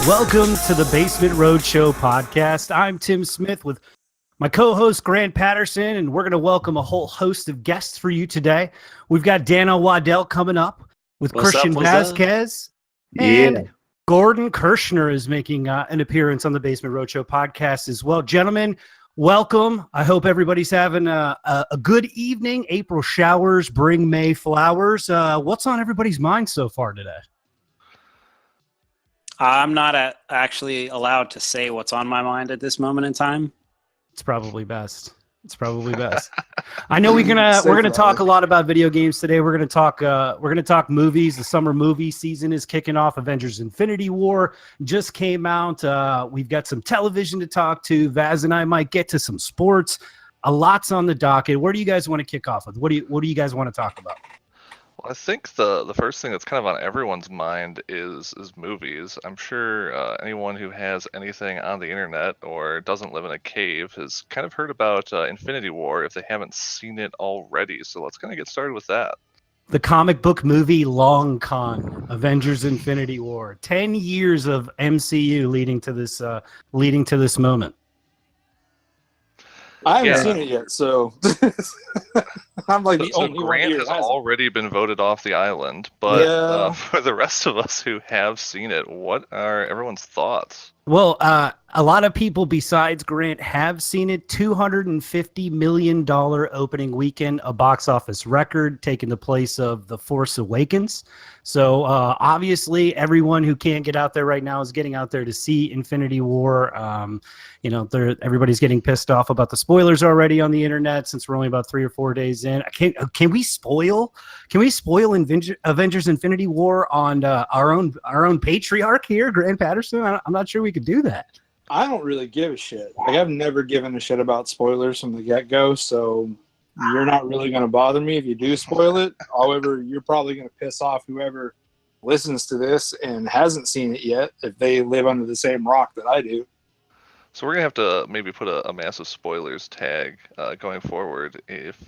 Welcome to the Basement Roadshow podcast. I'm Tim Smith with my co-host Grant Patterson, and we're going to welcome a whole host of guests for you today. We've got Danno Waddell coming up with Christian Vazquez, and Gordon Kirchner is making an appearance on the Basement Roadshow podcast as well. Gentlemen, welcome. I hope everybody's having a good evening. April showers bring May flowers. What's on everybody's mind so far today? I'm not actually allowed to say what's on my mind at this moment in time. It's probably best. I know we're gonna talk a lot about video games today. We're gonna talk movies. The summer movie season is kicking off. Avengers: Infinity War just came out. We've got some television to talk to. Vaz and I might get to some sports. A lot's on the docket. Where do you guys want to kick off with? What do you guys want to talk about? Well, I think the first thing that's kind of on everyone's mind is movies. I'm sure anyone who has anything on the internet or doesn't live in a cave has kind of heard about Infinity War if they haven't seen it already. So let's kind of get started with that. The comic book movie Long Con, Avengers: Infinity War. 10 years of MCU leading to this moment. I haven't seen it yet, so I'm like the only Grant one here has already been voted off the island, but for the rest of us who have seen it, what are everyone's thoughts? Well, a lot of people besides Grant have seen it. $250 million opening weekend, a box office record, taking the place of The Force Awakens. So obviously, everyone who can't get out there right now is getting out there to see Infinity War. Everybody's getting pissed off about the spoilers already on the internet since we're only about 3 or 4 days in. Can we spoil Avengers: Infinity War on our own patriarch here, Grant Patterson? I'm not sure we could do that. I don't really give a shit. Like, I've never given a shit about spoilers from the get-go, so you're not really going to bother me if you do spoil it. However, you're probably going to piss off whoever listens to this and hasn't seen it yet if they live under the same rock that I do. So we're going to have to maybe put a massive spoilers tag going forward. If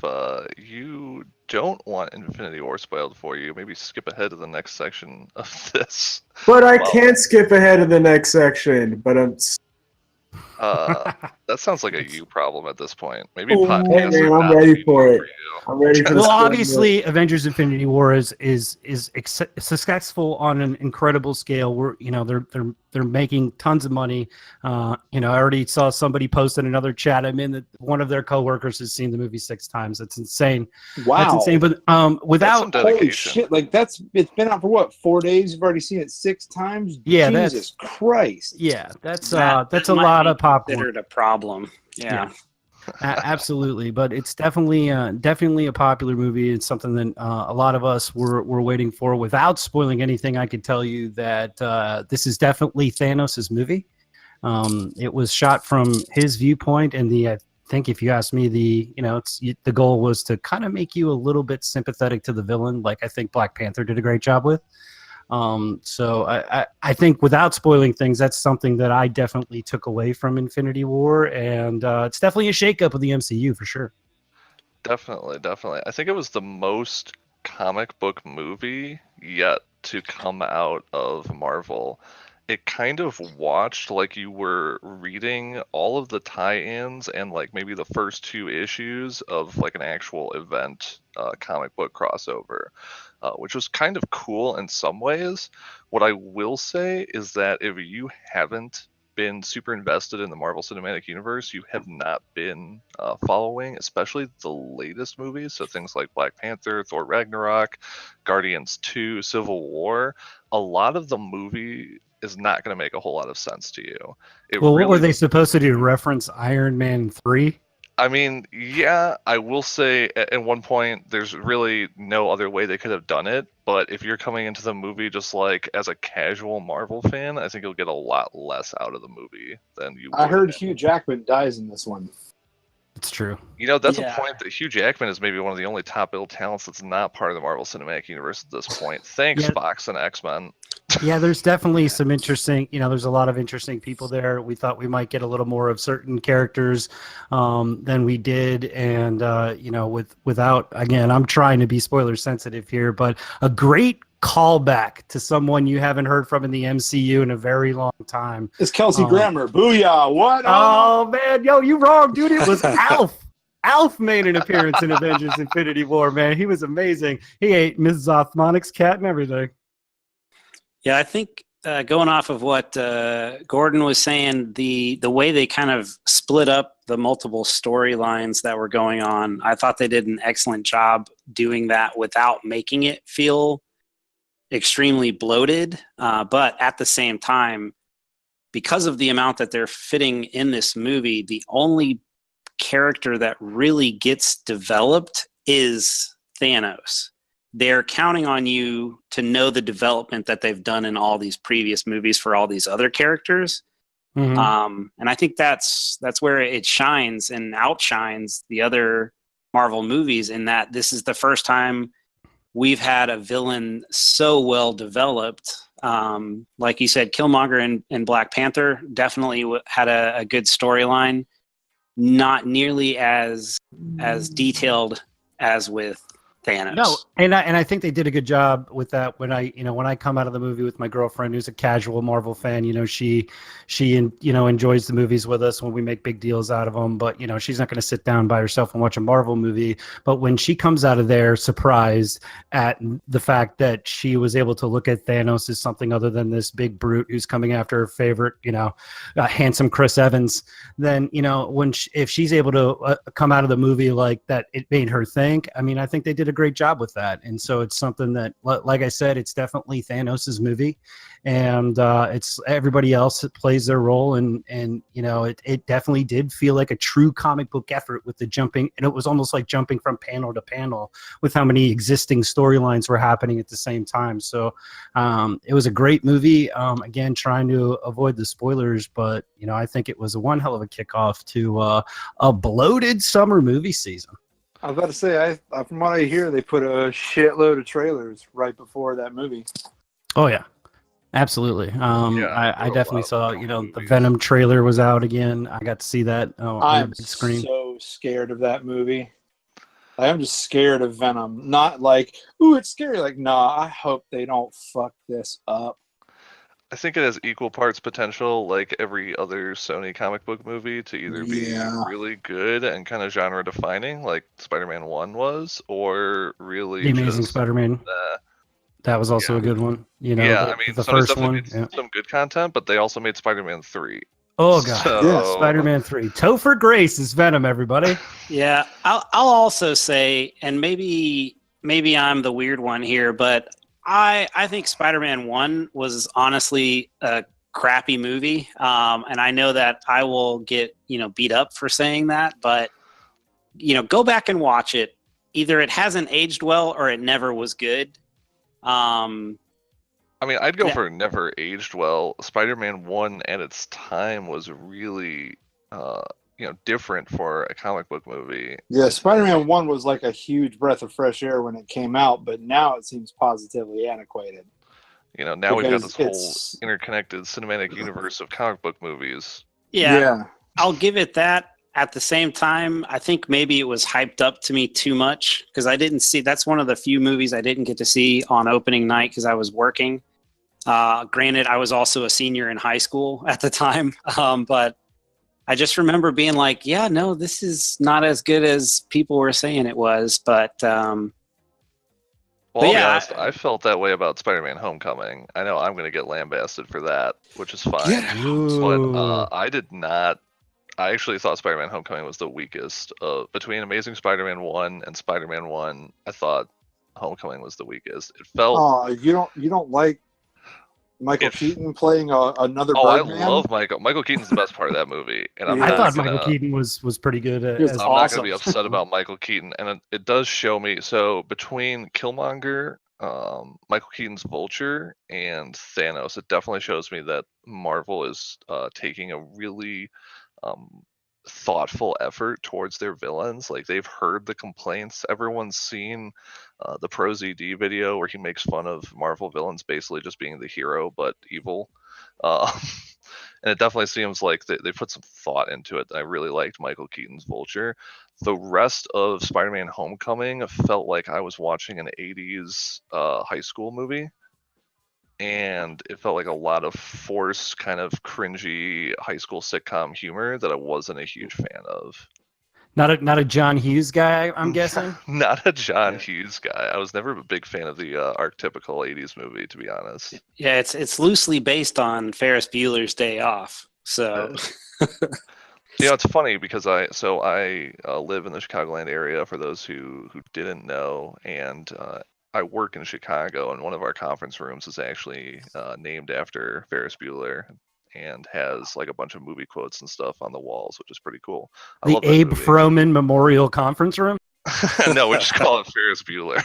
you don't want Infinity War spoiled for you, maybe skip ahead to the next section of this. But I can't skip ahead to the next section, but that sounds like a you problem at this point. Maybe Hey, podcast. man, I'm ready for it. I'm ready for Well, obviously, Avengers: Infinity War is successful on an incredible scale. They're making tons of money. I already saw somebody post in another chat I'm in that one of their coworkers has seen the movie 6 times. That's insane. Wow, that's insane. But without holy shit, like it's been out for what, 4 days? You've already seen it 6 times. Yeah, Jesus Christ. Yeah, that's a lot of popcorn. Considered a problem. Yeah. Absolutely, but it's definitely a popular movie. It's something that a lot of us were waiting for. Without spoiling anything, I could tell you that this is definitely Thanos' movie. It was shot from his viewpoint, and I think if you ask me, the goal was to kind of make you a little bit sympathetic to the villain, like I think Black Panther did a great job with. So I think without spoiling things, that's something that I definitely took away from Infinity War, and it's definitely a shakeup of the MCU for sure. Definitely. I think it was the most comic book movie yet to come out of Marvel. It kind of watched like you were reading all of the tie-ins and like maybe the first 2 issues of like an actual event comic book crossover, which was kind of cool in some ways. What I will say is that if you haven't been super invested in the Marvel Cinematic Universe, you have not been following, especially the latest movies. So things like Black Panther, Thor Ragnarok, Guardians 2, Civil War. A lot of the movie is not going to make a whole lot of sense to you. What were they supposed to do? Reference Iron Man 3? I mean, yeah, I will say at one point there's really no other way they could have done it. But if you're coming into the movie just like as a casual Marvel fan, I think you'll get a lot less out of the movie than you would. I heard Hugh Jackman dies in this one. It's true. That's a point that Hugh Jackman is maybe one of the only top-billed talents that's not part of the Marvel Cinematic Universe at this point. Thanks, Fox and X-Men. Yeah, there's definitely some interesting, there's a lot of interesting people there. We thought we might get a little more of certain characters than we did. And, without, again, I'm trying to be spoiler sensitive here, but a great callback to someone you haven't heard from in the MCU in a very long time. It's Kelsey Grammer. Booyah! What? Oh man, yo, you wrong, dude. It was Alf. Alf made an appearance in Avengers Infinity War, man. He was amazing. He ate Mrs. Othmanic's cat and everything. Yeah, I think going off of what Gordon was saying, the way they kind of split up the multiple storylines that were going on, I thought they did an excellent job doing that without making it feel extremely bloated. But at the same time, because of the amount that they're fitting in this movie, the only character that really gets developed is Thanos. They're counting on you to know the development that they've done in all these previous movies for all these other characters. And I think that's where it shines and outshines the other Marvel movies, in that this is the first time we've had a villain so well developed. Like you said, Killmonger and Black Panther definitely had a good storyline, not nearly as detailed as with Thanos. No, and I think they did a good job with that. When I come out of the movie with my girlfriend, who's a casual Marvel fan, she enjoys the movies with us when we make big deals out of them. But she's not going to sit down by herself and watch a Marvel movie. But when she comes out of there surprised at the fact that she was able to look at Thanos as something other than this big brute who's coming after her favorite, handsome Chris Evans, then if she's able to come out of the movie like that, it made her think. I mean, I think they did a great job with that, and so it's something that, like I said, it's definitely Thanos's movie, and it's everybody else that plays their role, and it definitely did feel like a true comic book effort with the jumping, and it was almost like jumping from panel to panel with how many existing storylines were happening at the same time. So it was a great movie. Again, trying to avoid the spoilers, but I think it was one hell of a kickoff to a bloated summer movie season. I was about to say, from what I hear, they put a shitload of trailers right before that movie. Oh yeah, absolutely. I definitely saw. The Venom trailer was out again. I got to see that on the big screen. I'm so scared of that movie. I'm just scared of Venom. Not like, ooh, it's scary. Like, nah, I hope they don't fuck this up. I think it has equal parts potential, like every other Sony comic book movie, to either be really good and kind of genre defining, like Spider-Man 1 was, or really The Amazing Spider-Man. That was also a good one. The Sony's first one. Made some good content, but they also made Spider-Man 3. Oh god, Spider-Man 3. Topher Grace is Venom, everybody. Yeah, I'll also say, and maybe I'm the weird one here, but I think Spider-Man 1 was honestly a crappy movie. And I know that I will get, beat up for saying that, but, go back and watch it. Either it hasn't aged well or it never was good. I'd go for never aged well. Spider-Man 1 at its time was really, different for a comic book movie. Yeah, Spider-Man 1 was like a huge breath of fresh air when it came out, but now it seems positively antiquated. Now we've got this whole interconnected cinematic universe of comic book movies. Yeah. I'll give it that. At the same time, I think maybe it was hyped up to me too much, because I didn't see. That's one of the few movies I didn't get to see on opening night because I was working. Granted, I was also a senior in high school at the time, but I just remember being like, yeah, no, this is not as good as people were saying it was. But I'll be honest, I felt that way about Spider-Man Homecoming. I know I'm going to get lambasted for that, which is fine. But I did not. I actually thought Spider-Man Homecoming was the weakest. Between Amazing Spider-Man 1 and Spider-Man 1, I thought Homecoming was the weakest. It felt... Oh, you don't like Michael Keaton playing another Birdman? I love Michael. Michael Keaton's the best part of that movie, and I thought Michael Keaton was pretty good. I'm not going to be upset about Michael Keaton, and it does show me. So between Killmonger, Michael Keaton's Vulture, and Thanos, it definitely shows me that Marvel is taking a really thoughtful effort towards their villains. Like, they've heard the complaints. Everyone's seen the Pro ZD video where he makes fun of Marvel villains basically just being the hero but evil. and it definitely seems like they put some thought into it. I really liked Michael Keaton's Vulture. The rest of Spider-Man Homecoming felt like I was watching an 80s high school movie, and it felt like a lot of forced, kind of cringy high school sitcom humor that I wasn't a huge fan of. Not a John Hughes guy, I'm guessing. Not a John Hughes guy. I was never a big fan of the archetypical 80s movie, to be honest. Yeah, it's loosely based on Ferris Bueller's Day Off. So, it's funny because I live in the Chicagoland area, for those who didn't know, and I work in Chicago, and one of our conference rooms is actually named after Ferris Bueller, and has like a bunch of movie quotes and stuff on the walls, which is pretty cool. I The love that Abe movie. Froman Memorial Conference Room? No, we just call it Ferris Bueller.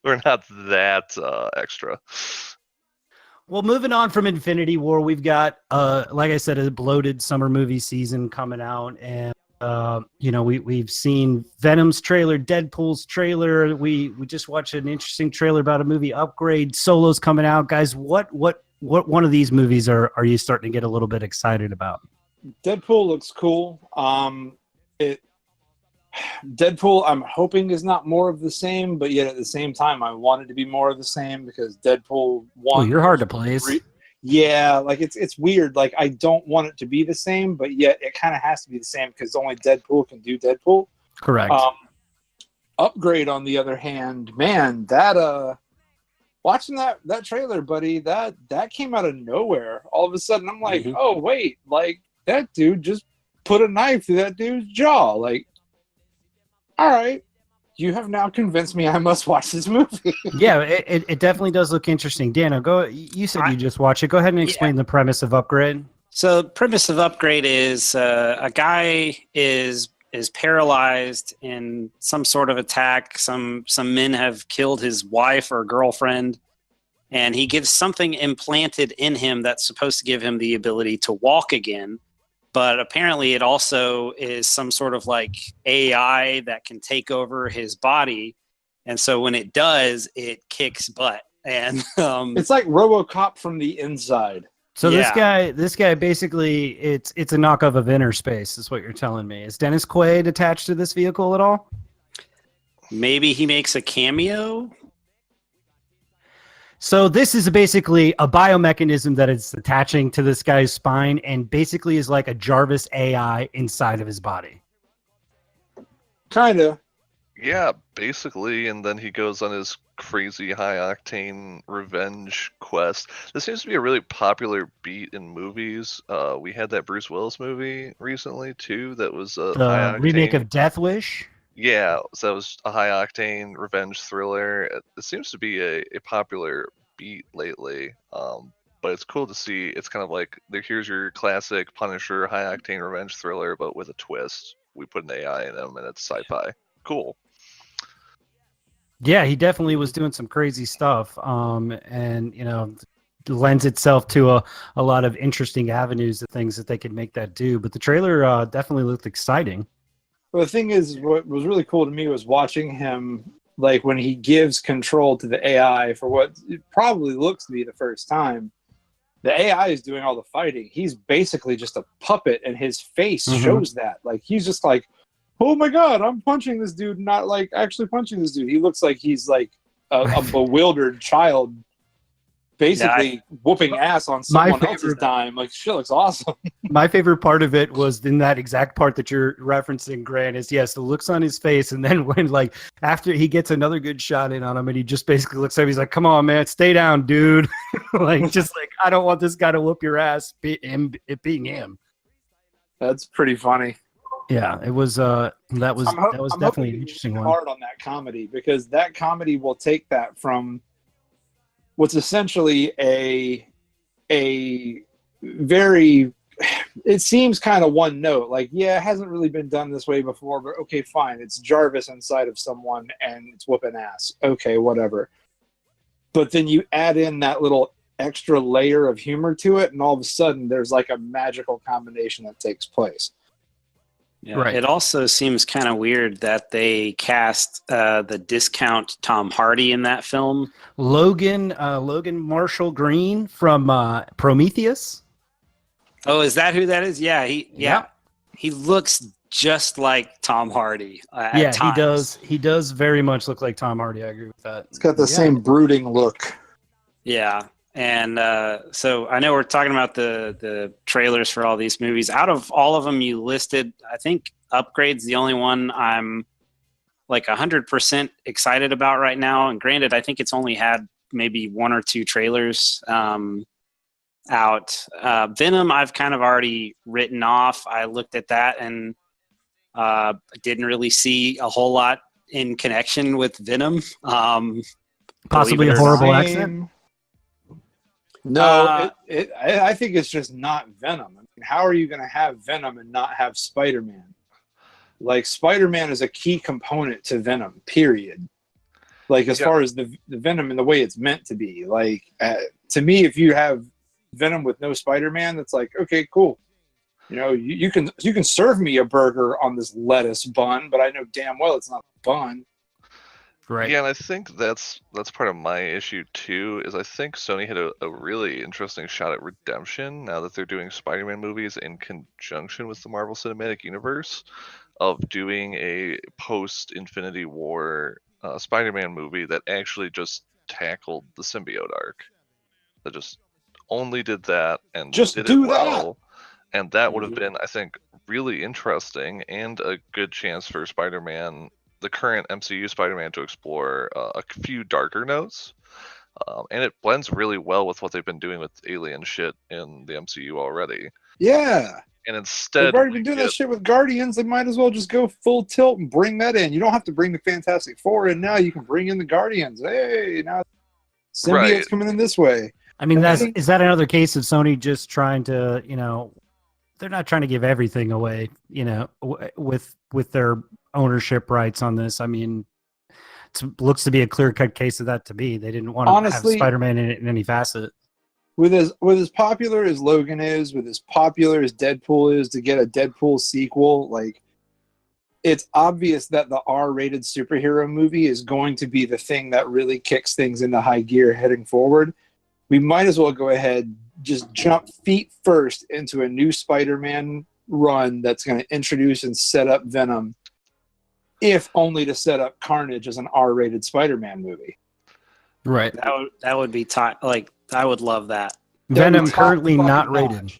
We're not that extra. Well, moving on from Infinity War, we've got, like I said, a bloated summer movie season coming out, and we've seen Venom's trailer, Deadpool's trailer. We just watched an interesting trailer about a movie Upgrade. Solo's coming out, guys. What one of these movies are you starting to get a little bit excited about? Deadpool looks cool. Deadpool, I'm hoping, is not more of the same, but yet at the same time, I want it to be more of the same, because Deadpool 1... Oh, you're hard to please. Yeah, like it's weird. Like, I don't want it to be the same, but yet it kind of has to be the same, because only Deadpool can do Deadpool. Correct. Upgrade, on the other hand, man, that watching that trailer, buddy, that came out of nowhere. All of a sudden, I'm like, oh wait, like that dude just put a knife through that dude's jaw. Like, all right, you have now convinced me I must watch this movie. Yeah, it definitely does look interesting. Danno, go. You said you just watched it. Go ahead and explain the premise of Upgrade. So the premise of Upgrade is a guy is paralyzed in some sort of attack. Some men have killed his wife or girlfriend, and he gets something implanted in him that's supposed to give him the ability to walk again. But apparently it also is some sort of like AI that can take over his body. And so when it does, it kicks butt. And it's like RoboCop from the inside. So this guy basically, it's a knockoff of Inner Space, is what you're telling me. Is Dennis Quaid attached to this vehicle at all? Maybe he makes a cameo. So this is basically a biomechanism that is attaching to this guy's spine, and basically is like a Jarvis AI inside of his body. Kinda. Yeah, basically, and then he goes on his crazy high-octane revenge quest. This seems to be a really popular beat in movies. We had that Bruce Willis movie recently, too, that was a the remake of Death Wish? Yeah, so that was a high-octane revenge thriller. It seems to be a popular beat lately, but it's cool to see. It's kind of like, here's your classic Punisher high-octane revenge thriller, but with a twist. We put an AI in him, and it's sci-fi. Cool. Yeah, he definitely was doing some crazy stuff, and lends itself to a lot of interesting avenues of things that they could make that do. But the trailer definitely looked exciting. Well, the thing is, what was really cool to me was watching him, like when he gives control to the AI for what it probably looks to be the first time. The AI is doing all the fighting. He's basically just a puppet, and his face shows that. Like, he's just like, oh my God, I'm punching this dude, not like actually punching this dude. He looks like he's like a bewildered child, basically whooping ass on someone else's dime. Like, shit looks awesome. My favorite part of it was in that exact part that you're referencing, Grant, is the looks on his face, and then when, like, after he gets another good shot in on him, and he just basically looks at him, he's like, come on, man, stay down, dude. Like, just like, I don't want this guy to whoop your ass, it being him. That's pretty funny. Yeah, it was. That was definitely an interesting one. Hard on that comedy, because that comedy will take that from what's essentially a very. It seems kind of one note. Like, yeah, it hasn't really been done this way before, but okay, fine. It's Jarvis inside of someone, and it's whooping ass. Okay, whatever. But then you add in that little extra layer of humor to it, and all of a sudden, there's like a magical combination that takes place. Yeah. Right. It also seems kind of weird that they cast the discount Tom Hardy in that film. Logan Marshall Green from Prometheus. Oh, is that who that is? Yeah, Yep. he looks just like Tom Hardy. At Yeah, times. he does. He does very much look like Tom Hardy. I agree with that. It's got the same brooding look. Yeah. And so I know we're talking about the trailers for all these movies. Out of all of them you listed, I think Upgrade's the only one I'm like 100% excited about right now. And granted, I think it's only had maybe 1 or 2 trailers out. Venom, I've kind of already written off. I looked at that and didn't really see a whole lot in connection with Venom. Possibly a horrible accent. No, I think it's just not Venom. I mean, how are you going to have Venom and not have Spider-Man? Like, Spider-Man is a key component to Venom, period. Like, as far as the Venom and the way it's meant to be. Like, to me, if you have Venom with no Spider-Man, that's like, okay, cool. You know, you can serve me a burger on this lettuce bun, but I know damn well it's not a bun. Right. Yeah, and I think that's part of my issue too. Is I think Sony had a really interesting shot at redemption now that they're doing Spider-Man movies in conjunction with the Marvel Cinematic Universe, of doing a post-Infinity War Spider-Man movie that actually just tackled the symbiote arc. That just only did that and just did do it well. that. And that would have been, I think, really interesting and a good chance for Spider-Man, the current MCU Spider-Man, to explore a few darker notes. And it blends really well with what they've been doing with alien shit in the MCU already. Yeah. And instead, they've already been doing that shit with Guardians. They might as well just go full tilt and bring that in. You don't have to bring the Fantastic Four in now. You can bring in the Guardians. Hey, now symbiote's coming in this way. I mean, is that another case of Sony just trying to, they're not trying to give everything away, with their ownership rights on this. I mean, it looks to be a clear-cut case of that to me. They didn't want to have Spider-Man in it in any facet. With as popular as Logan is, with as popular as Deadpool is, to get a Deadpool sequel, like, it's obvious that the R-rated superhero movie is going to be the thing that really kicks things into high gear heading forward. We might as well go ahead, just jump feet first into a new Spider-Man run that's going to introduce and set up Venom, if only to set up Carnage as an R-rated Spider-Man movie. Right. That would be like, I would love that. Venom currently not rated.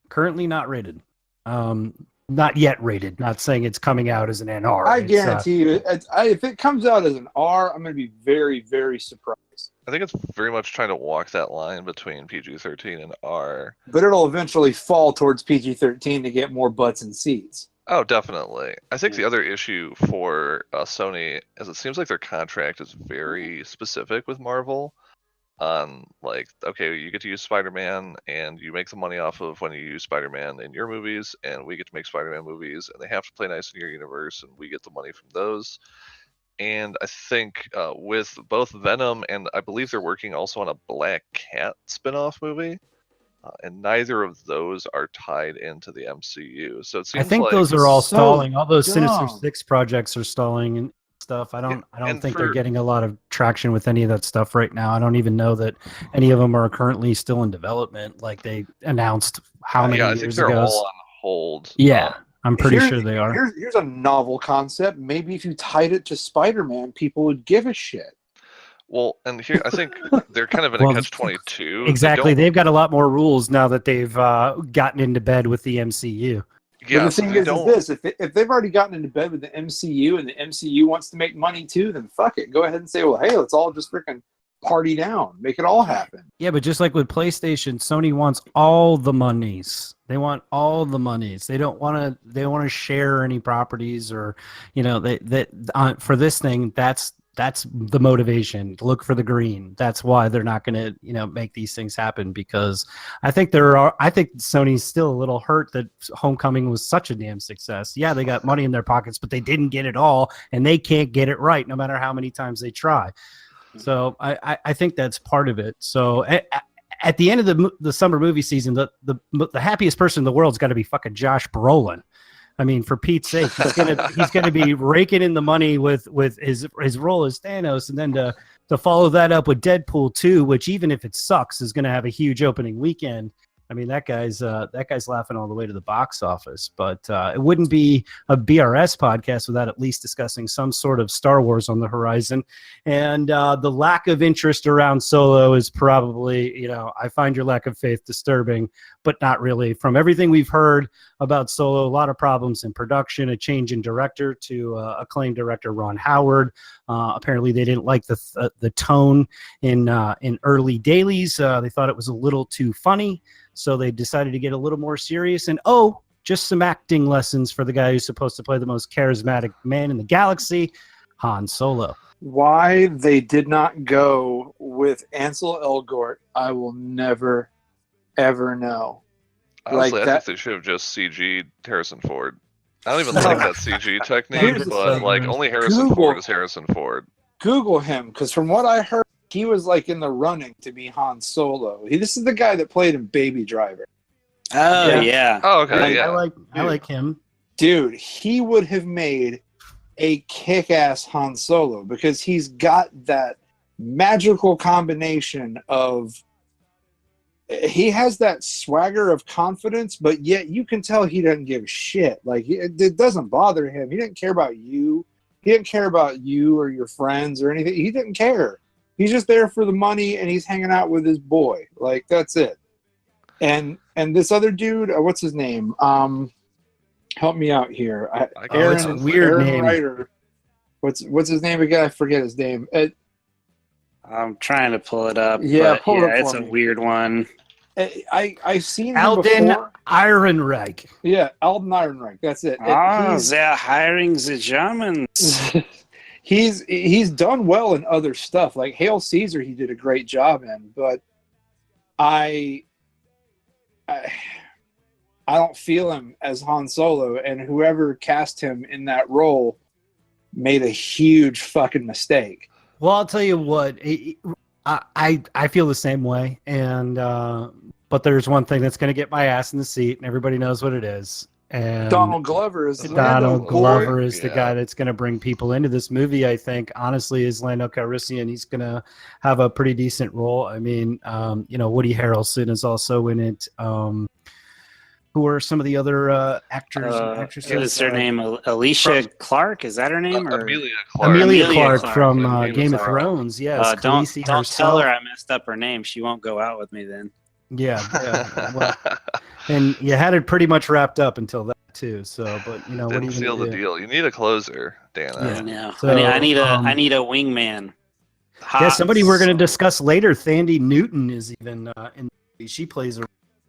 Currently not rated. Not yet rated. Not saying it's coming out as an NR. I guarantee you, if it comes out as an R, I'm going to be very, very surprised. I think it's very much trying to walk that line between PG-13 and R. But it'll eventually fall towards PG-13 to get more butts and seats. Oh, definitely. I think the other issue for Sony is it seems like their contract is very specific with Marvel. On, like, okay, you get to use Spider-Man and you make the money off of when you use Spider-Man in your movies, and we get to make Spider-Man movies, and they have to play nice in your universe, and we get the money from those. And I think with both Venom and I believe they're working also on a Black Cat spin-off movie, and neither of those are tied into the MCU. So it seems I think like those are all so stalling. All those Sinister dumb. Six projects are stalling and stuff. I don't think they're for- getting a lot of traction with any of that stuff right now. I don't even know that any of them are currently still in development. Like they announced how many I think years they're ago. all on hold. Yeah, I'm pretty sure they are. Here's a novel concept. Maybe if you tied it to Spider-Man, people would give a shit. Well, and here I think they're kind of in Well, a catch-22. Exactly. They've got a lot more rules now that they've gotten into bed with the MCU. Yeah, But the so thing they is don't- this: if they've already gotten into bed with the MCU and the MCU wants to make money too, then fuck it. Go ahead and say, well, hey, let's all just freaking party down, make it all happen. Yeah, but just like with PlayStation, Sony wants all the monies. They want all the monies. They don't want to. They want to share any properties, or for this thing, that's the motivation. Look for the green. That's why they're not going to make these things happen, because I think Sony's still a little hurt that Homecoming was such a damn success. Yeah, they got money in their pockets, but they didn't get it all, and they can't get it right no matter how many times they try. So I think that's part of it. So at the end of the summer movie season, the happiest person in the world's got to be fucking Josh Brolin. I mean, for Pete's sake, he's gonna be raking in the money with his role as Thanos, and then to follow that up with Deadpool 2, which even if it sucks, is gonna have a huge opening weekend. I mean, that guy's laughing all the way to the box office. But it wouldn't be a BRS podcast without at least discussing some sort of Star Wars on the horizon. And the lack of interest around Solo is probably, I find your lack of faith disturbing, but not really. From everything we've heard about Solo, a lot of problems in production, a change in director to acclaimed director Ron Howard. Apparently, they didn't like the tone in early dailies. They thought it was a little too funny. So they decided to get a little more serious and, just some acting lessons for the guy who's supposed to play the most charismatic man in the galaxy, Han Solo. Why they did not go with Ansel Elgort, I will never, ever know. Honestly, Like I that- think they should have just CG'd Harrison Ford. I don't even like that CG technique, Here's the but thing. only Harrison Google- Ford is Harrison Ford. Google him, because from what I heard, he was like in the running to be Han Solo. This is the guy that played in Baby Driver. Oh yeah. Oh, okay, Like, yeah. I like him. Dude, he would have made a kick-ass Han Solo because he's got that magical combination of he has that swagger of confidence, but yet you can tell he doesn't give a shit. Like it doesn't bother him. He didn't care about you. He didn't care about you or your friends or anything. He didn't care. He's just there for the money and he's hanging out with his boy. Like that's it. And this other dude, what's his name? Help me out here. It's a weird Aaron name. Ryder. What's his name again? I forget his name. I'm trying to pull it up. Yeah, but pull it up it's for a me. weird one. I've seen him Alden before. Ehrenreich. Yeah, Alden Ehrenreich. That's it. They're hiring the Germans. He's done well in other stuff. Like Hail Caesar, he did a great job in. But I don't feel him as Han Solo, and whoever cast him in that role made a huge fucking mistake. Well, I'll tell you what. I feel the same way, and but there's one thing that's going to get my ass in the seat, and everybody knows what it is. And Donald Glover is Donald Glover is the Yeah. guy that's going to bring people into this movie. I think, honestly, is Lando Calrissian. He's going to have a pretty decent role. I mean, Woody Harrelson is also in it. Who are some of the other actors and actresses? What is her name? Alicia Clark? Is that her name? Or Amelia Clark. Amelia Amelia Clark Clark from in Game of Thrones. Yes, don't Khaleesi tell herself. her I messed up her name. She won't go out with me then. Yeah. Well, and you had it pretty much wrapped up until that too. So, but what are Didn't you seal gonna the do? deal. You need a closer, Dana. Yeah. I know. So, I need um, a wingman. Yeah, somebody we're going to discuss later. Thandie Newton is even in. She plays a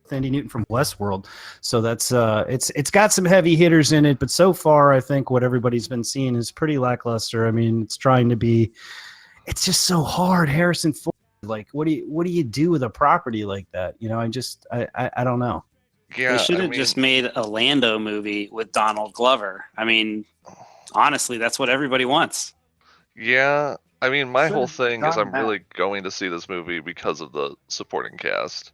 Thandie Newton from Westworld. So that's it's got some heavy hitters in it, but so far I think what everybody's been seeing is pretty lackluster. I mean, it's trying to be. It's just so hard, Harrison Ford. Like, what do you do with a property like that? I don't know. Yeah, They should I have mean, just made a Lando movie with Donald Glover. I mean, honestly, that's what everybody wants. Yeah, I mean, my whole Should've thing is done I'm that. really going to see this movie because of the supporting cast.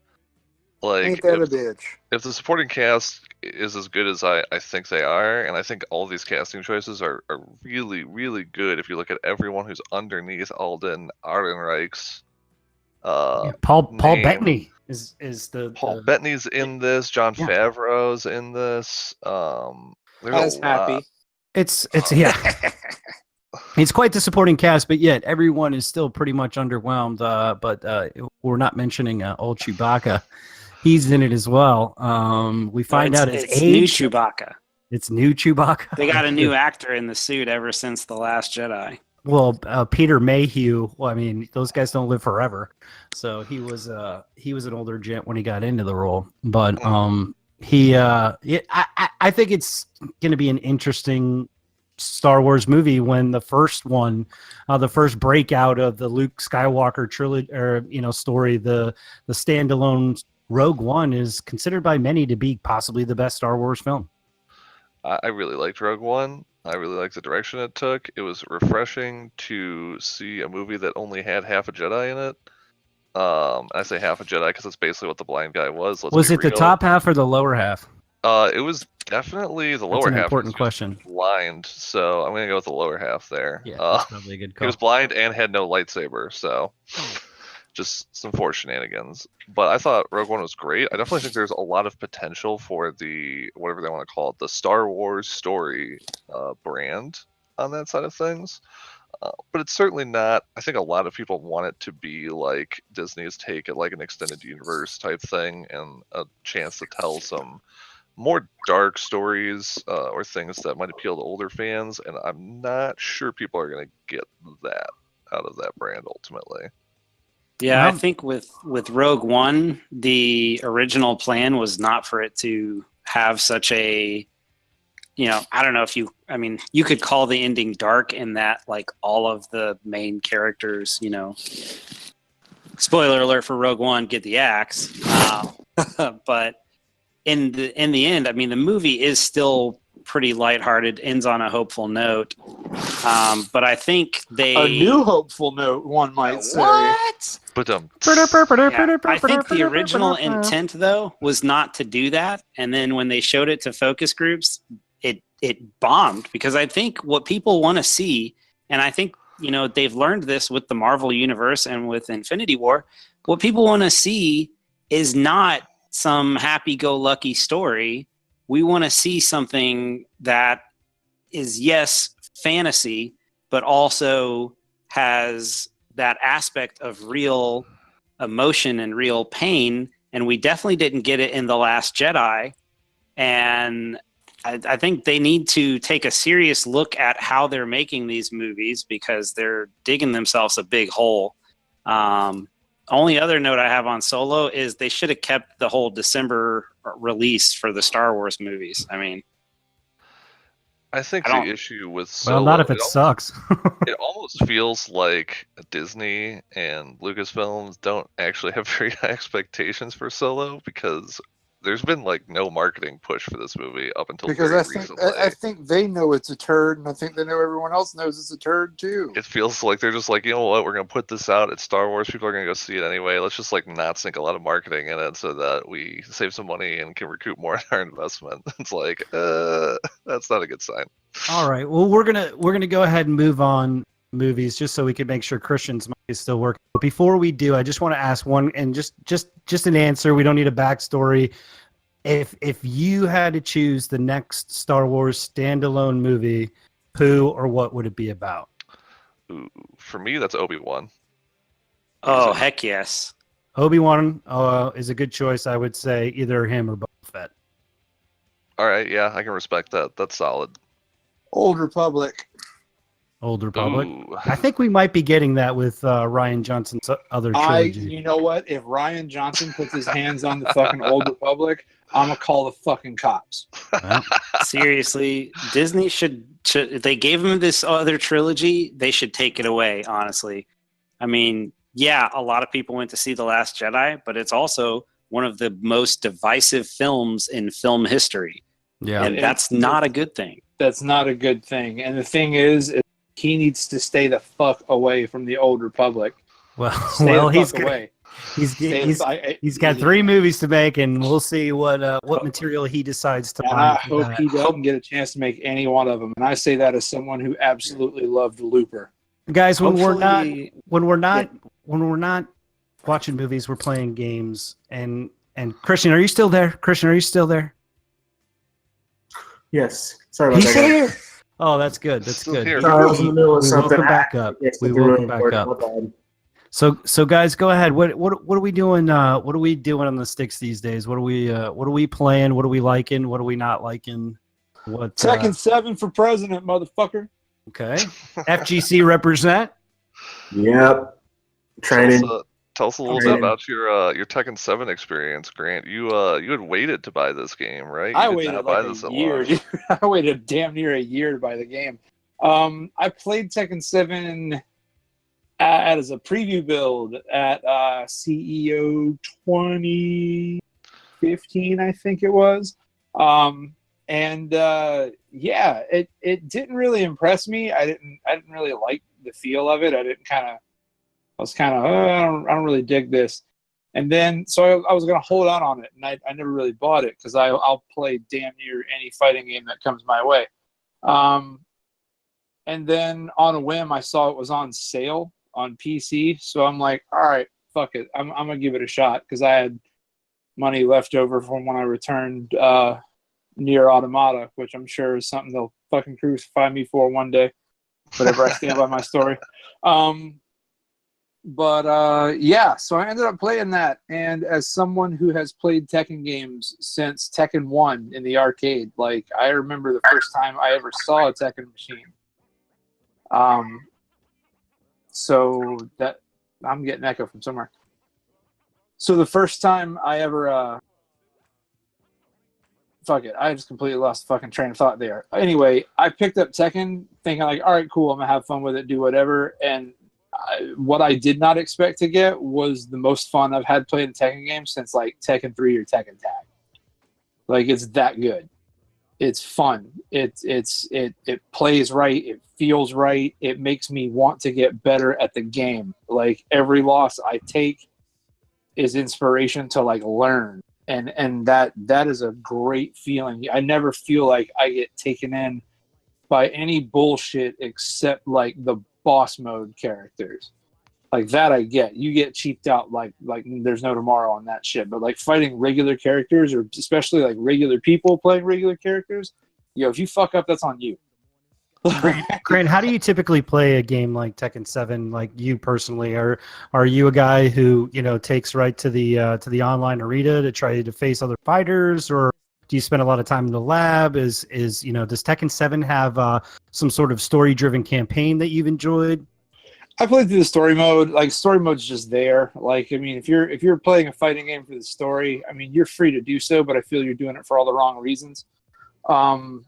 Like, Ain't that a if, bitch? if the supporting cast is as good as I think they are, and I think all these casting choices are really, really good if you look at everyone who's underneath Alden Ehrenreich's Paul name. Bettany is the Paul Bettany's in this. John Yeah. Favreau's in this. There's I was a lot. happy. It's yeah. It's quite the supporting cast, but yet everyone is still pretty much underwhelmed. But we're not mentioning old Chewbacca. He's in it as well. We find out his it's new age. Chewbacca. It's new Chewbacca. They got a new actor in the suit ever since The Last Jedi. Well, Peter Mayhew. Well, I mean, those guys don't live forever. So he was an older gent when he got into the role. But I think it's going to be an interesting Star Wars movie when the first one, the first breakout of the Luke Skywalker trilogy or story, the standalone Rogue One is considered by many to be possibly the best Star Wars film. I really liked Rogue One. I really liked the direction it took. It was refreshing to see a movie that only had half a Jedi in it. I say half a Jedi because that's basically what the blind guy was. Was it the real. top half or the lower half? It was definitely the That's lower an half. important because he was question. Blind, so I'm gonna go with the lower half there. Yeah, that's probably a good he call. was blind and had no lightsaber, so just some Force shenanigans. But I thought Rogue One was great. I definitely think there's a lot of potential for the, whatever they want to call it, the Star Wars story brand on that side of things. But it's certainly not. I think a lot of people want it to be like Disney's take at like an extended universe type thing, and a chance to tell some more dark stories or things that might appeal to older fans. And I'm not sure people are going to get that out of that brand ultimately. Yeah, I think with Rogue One, the original plan was not for it to have such a, I don't know if you could call the ending dark in that, like, all of the main characters, spoiler alert for Rogue One, get the axe. But in the end, I mean, the movie is still pretty lighthearted, ends on a hopeful note. But I think a new hopeful note, one might say. What? But Yeah, I think the original intent, though, was not to do that. And then when they showed it to focus groups, it bombed, because I think what people want to see, and I think, they've learned this with the Marvel Universe and with Infinity War, what people want to see is not some happy-go-lucky story. We want to see something that is, yes, fantasy, but also has that aspect of real emotion and real pain. And we definitely didn't get it in The Last Jedi. And I think they need to take a serious look at how they're making these movies, because they're digging themselves a big hole. Only other note I have on Solo is they should have kept the whole December release for the Star Wars movies. I mean, I think the issue with Solo, well, not if it sucks. It almost feels like Disney and Lucasfilms don't actually have very high expectations for Solo, because there's been like no marketing push for this movie up until very recently. I think they know it's a turd, and I think they know everyone else knows it's a turd too. It feels like they're just like, you know what, we're gonna put this out. It's Star Wars. People are gonna go see it anyway. Let's just like not sink a lot of marketing in it so that we save some money and can recoup more on our investment. It's like, that's not a good sign. All right. Well, we're gonna go ahead and move on movies, just so we can make sure Christian's mic is still working. But before we do, I just want to ask one, and just an answer. We don't need a backstory. If you had to choose the next Star Wars standalone movie, who or what would it be about? Ooh, for me, that's Obi-Wan. Oh, heck yes. Obi-Wan is a good choice. I would say either him or Boba Fett. All right, yeah, I can respect that. That's solid. Old Republic. Old Republic. Ooh. I think we might be getting that with Ryan Johnson's other trilogy. You know what? If Ryan Johnson puts his hands on the fucking Old Republic, I'm gonna call the fucking cops. Well, Seriously, Disney should if they gave him this other trilogy, they should take it away, honestly. I mean, yeah, a lot of people went to see The Last Jedi, but it's also one of the most divisive films in film history. yeah. And that's not a good thing. That's not a good thing. And the thing is he needs to stay the fuck away from the Old Republic. Well, Stay the he's fuck away. He's got 3 movies to make, and we'll see what material he decides to And buy. I hope he doesn't get a chance to make any one of them. And I say that as someone who absolutely loved Looper. Guys, when we're Hopefully- not watching movies, we're playing games. And Christian, are you still there? Christian, are you still there? Yes. Sorry about that. Oh, that's good. That's Still good. here. Sorry, I was in the middle of We something. welcome back up. Yes, We something welcome really back important. up. My bad. So guys, go ahead. What are we doing? What are we doing on the sticks these days? What are we playing? What are we liking? What are we not liking? What Tekken 7 for president, motherfucker. Okay. FGC represent. Yep. Training. Tell us a little bit about your Tekken 7 experience, Grant. You had waited to buy this game, right? I did waited not like this a at year. launch. Dude. I waited damn near a year to buy the game. I played Tekken 7 as a preview build at CEO 2015, I think it was. Yeah, it didn't really impress me. I didn't really like the feel of it. I was kind of I don't really dig this. And then so I was gonna hold out on it, and I never really bought it because I'll play damn near any fighting game that comes my way. And then on a whim, I saw it was on sale on PC, so I'm like, all right, fuck it, I'm gonna give it a shot because I had money left over from when I returned Near Automata, which I'm sure is something they'll fucking crucify me for one day, whatever I stand by my story. Yeah, so I ended up playing that, and as someone who has played Tekken games since Tekken 1 in the arcade, like, I remember the first time I ever saw a Tekken machine. So that, I'm getting echo from somewhere. So the first time I ever, fuck it, I just completely lost the fucking train of thought there. Anyway, I picked up Tekken thinking like, all right, cool, I'm gonna have fun with it, do whatever, and what I did not expect to get was the most fun I've had playing a Tekken game since like Tekken 3 or Tekken Tag. Like, it's that good. It's fun. It plays right. It feels right. It makes me want to get better at the game. Like, every loss I take is inspiration to like learn. And that is a great feeling. I never feel like I get taken in by any bullshit except like the boss mode characters. Like, that I get. You get cheaped out like there's no tomorrow on that shit. But like fighting regular characters, or especially like regular people playing regular characters, if you fuck up, that's on you. Grant, how do you typically play a game like Tekken 7? Like, you personally, are you a guy who takes right to the online arena to try to face other fighters, or do you spend a lot of time in the lab? Does Tekken 7 have some sort of story-driven campaign that you've enjoyed? I played through the story mode. Like, story mode's just there. Like, I mean, if you're playing a fighting game for the story, I mean, you're free to do so, but I feel you're doing it for all the wrong reasons. I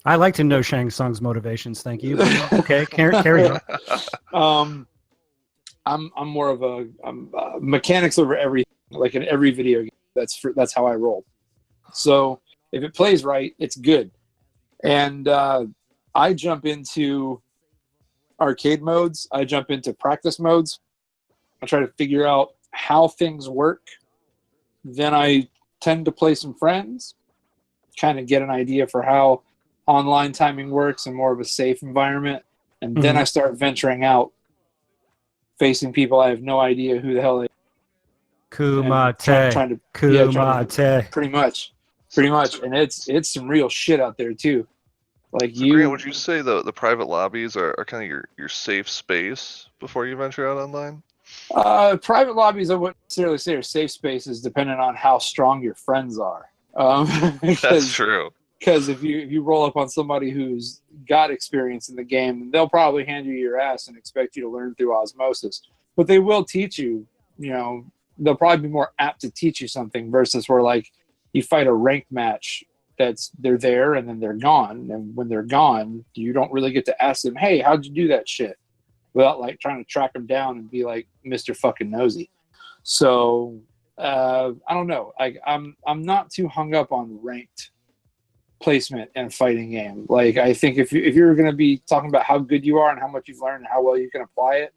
like to know Shang Tsung's motivations. Thank you. Okay, carry on. I'm more of a mechanics over everything. Like, in every video game, that's how I roll. So if it plays right, it's good. And I jump into arcade modes. I jump into practice modes. I try to figure out how things work. Then I tend to play some friends, kind of get an idea for how online timing works in more of a safe environment. And then I start venturing out, facing people I have no idea who the hell they are. Kumate. Pretty much. And it's some real shit out there too. Like, so Grant, would you say the private lobbies are kind of your safe space before you venture out online? Private lobbies, I wouldn't necessarily say are safe spaces, depending on how strong your friends are. That's true. Because if you roll up on somebody who's got experience in the game, they'll probably hand you your ass and expect you to learn through osmosis. But they will teach you. They'll probably be more apt to teach you something versus where, like, you fight a ranked match. They're there and then they're gone, and when they're gone, you don't really get to ask them, hey, how'd you do that shit, without like trying to track them down and be like Mr. fucking nosy. So I don't know. I'm not too hung up on ranked placement in a fighting game. Like, I think if you're going to be talking about how good you are and how much you've learned and how well you can apply it,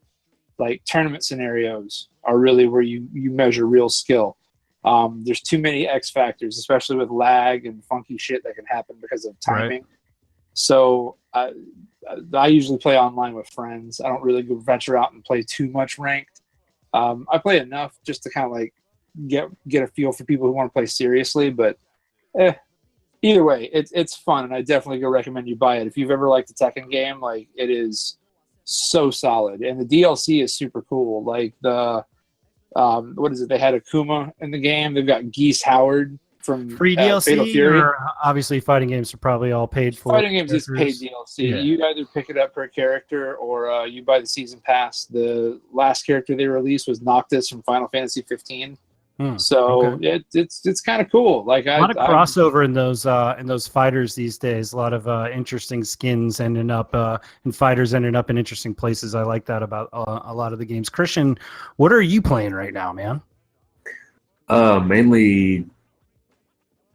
like, tournament scenarios are really where you measure real skill. There's too many X factors, especially with lag and funky shit that can happen because of timing. Right. So I usually play online with friends. I don't really go venture out and play too much ranked. I play enough just to kind of like get a feel for people who want to play seriously. But either way, it's fun, and I definitely go recommend you buy it. If you've ever liked the Tekken game, like, it is so solid, and the DLC is super cool. Like, the what is it? They had Akuma in the game. They've got Geese Howard from free DLC. Fatal Fury. Or obviously, fighting games are probably all paid for. Fighting games is paid DLC. Yeah. You either pick it up per character or you buy the season pass. The last character they released was Noctis from Final Fantasy 15. So it's kind of cool. Like, a lot of crossover in those fighters these days. A lot of interesting skins ending up and fighters ending up in interesting places. I like that about a lot of the games. Christian, what are you playing right now, man? Mainly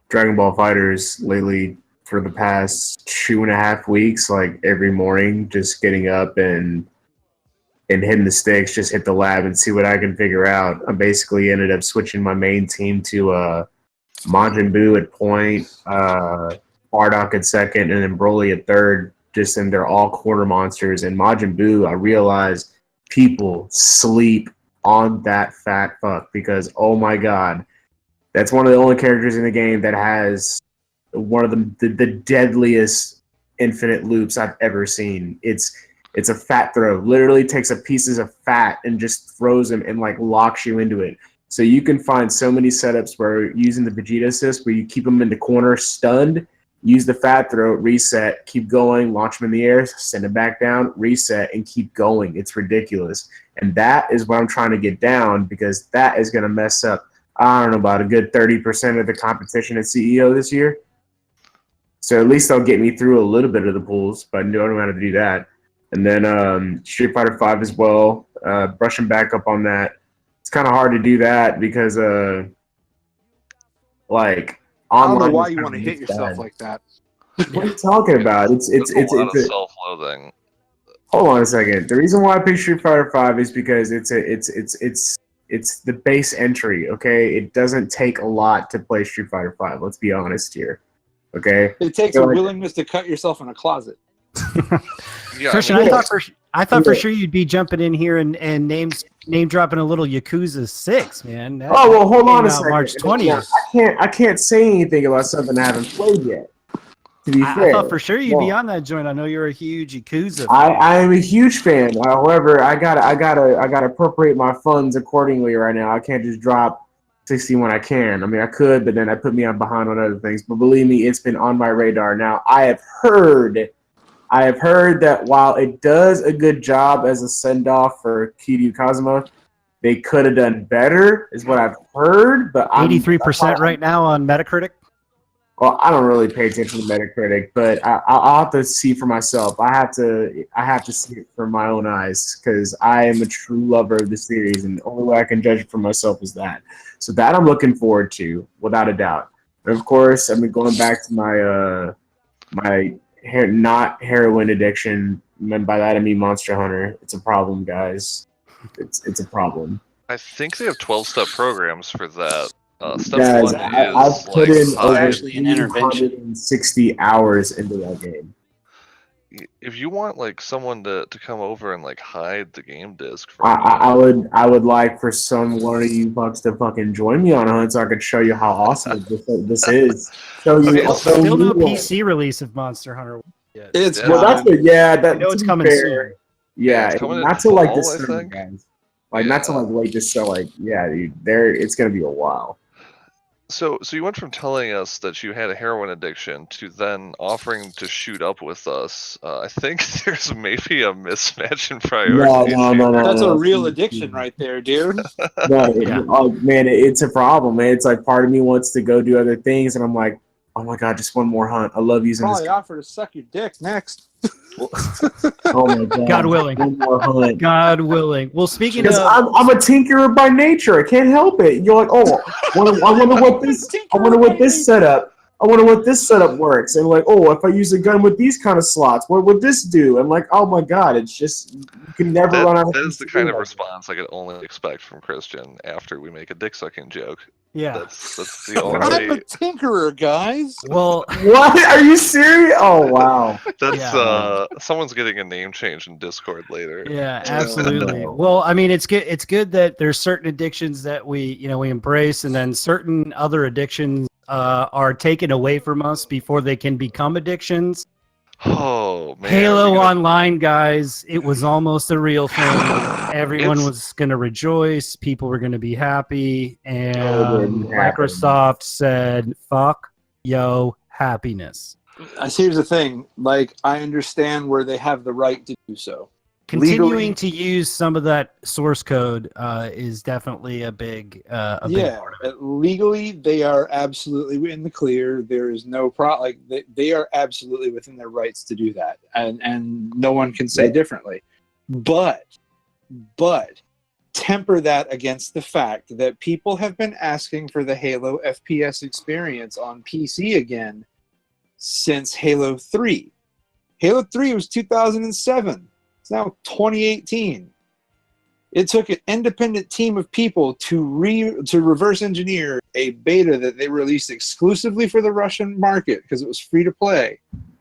Dragon Ball Fighters lately for the past 2.5 weeks. Like, every morning, just getting up and hitting the sticks, just hit the lab and see what I can figure out. I basically ended up switching my main team to Majin Buu at point, Bardock at second, and then Broly at third. And they're all quarter monsters. And Majin Buu, I realized people sleep on that fat fuck because, oh my god, that's one of the only characters in the game that has one of the deadliest infinite loops I've ever seen. It's a fat throw. Literally takes a pieces of fat and just throws them and like locks you into it. So you can find so many setups where using the Vegeta assist where you keep them in the corner stunned, use the fat throw, reset, keep going, launch them in the air, send it back down, reset, and keep going. It's ridiculous. And that is what I'm trying to get down because that is going to mess up, I don't know, about a good 30% of the competition at CEO this year. So at least they'll get me through a little bit of the pools, but I don't know how to do that. And then Street Fighter V as well, brushing back up on that. It's kind of hard to do that because, like, I don't know online why is you kinda want to hit bad. yourself like that. What are you talking about? It's a lot of self-loathing. Hold on a second. The reason why I picked Street Fighter V is because it's the base entry. Okay, it doesn't take a lot to play Street Fighter V. Let's be honest here. Okay, It takes a willingness to cut yourself in a closet. Yeah, Christian, I mean, I thought for sure you'd be jumping in here and name dropping a little Yakuza 6, man. That well, hold on came a out second. March 20th. I can't say anything about something I haven't played yet. To be fair, I thought for sure you'd be on that joint. I know you're a huge Yakuza fan. I am a huge fan. However, I gotta appropriate my funds accordingly right now. I can't just drop 60 when I can. I mean, I could, but then that put me on behind on other things. But believe me, it's been on my radar. Now, I have heard that while it does a good job as a send-off for Kiryu Kazuma, they could have done better, is what I've heard. But 83% right now on Metacritic. Well, I don't really pay attention to Metacritic, but I'll have to see for myself. I have to see it from my own eyes because I am a true lover of the series, and the only way I can judge it for myself is that. So that I'm looking forward to, without a doubt. And of course, I mean, going back to my not heroin addiction. And by that I mean Monster Hunter. It's a problem, guys. It's a problem. I think they have 12-step programs for that. Step Guys, one I've is put like in over actually an intervention. 360 hours into that game. if you want like someone to come over and like hide the game disc from I would like for one of you bucks to fucking join me on a hunt so I could show you how awesome this is. Show you. Okay, Still no PC release of Monster Hunter yet. It's Well, that's what. Yeah, that. I know it's to be coming fair, soon. Yeah, it's coming not in till like fall, this I summer, think. guys. Like not till like late this summer. Like dude, it's gonna be a while. So you went from telling us that you had a heroin addiction to then offering to shoot up with us. I think there's maybe a mismatch in priorities. No. That's a real addiction right there, dude. Oh man, it's a problem, man. It's like part of me wants to go do other things, and I'm like, oh my god, just one more hunt. I love using Probably this. offer to suck your dick next. Oh my god, God willing. one more hunt. God willing. Well, speaking Because of, I'm a tinkerer by nature. I can't help it. You're like, oh, I wonder what this setup works. And like, oh, if I use a gun with these kind of slots, what would this do? And like, oh my god, it's just you can never run out of. That is the kind of response I could only expect from Christian after we make a dick sucking joke. yeah. That's the I'm only. a tinkerer, guys. Well, What? Are you serious? Oh wow. That's Yeah. Someone's getting a name change in Discord later. yeah, absolutely. Well, I mean, it's good. It's good that there's certain addictions that we embrace, and then certain other addictions are taken away from us before they can become addictions. Oh man. Halo we gotta- Online, guys, it was almost a real thing. Everyone It's- was going to rejoice. People were going to be happy. And Oh, it didn't happen. Microsoft said, fuck yo happiness. Here's the thing. Like, I understand where they have the right to do so. Continuing Legally- to use some of that source code is definitely a big part of it. Legally, they are absolutely in the clear. There is no problem. Like, they are absolutely within their rights to do that, and no one can say differently. But temper that against the fact that people have been asking for the Halo FPS experience on PC again since Halo 3. Halo 3 was 2007. It's now 2018. It took an independent team of people to reverse engineer a beta that they released exclusively for the Russian market because it was free to play,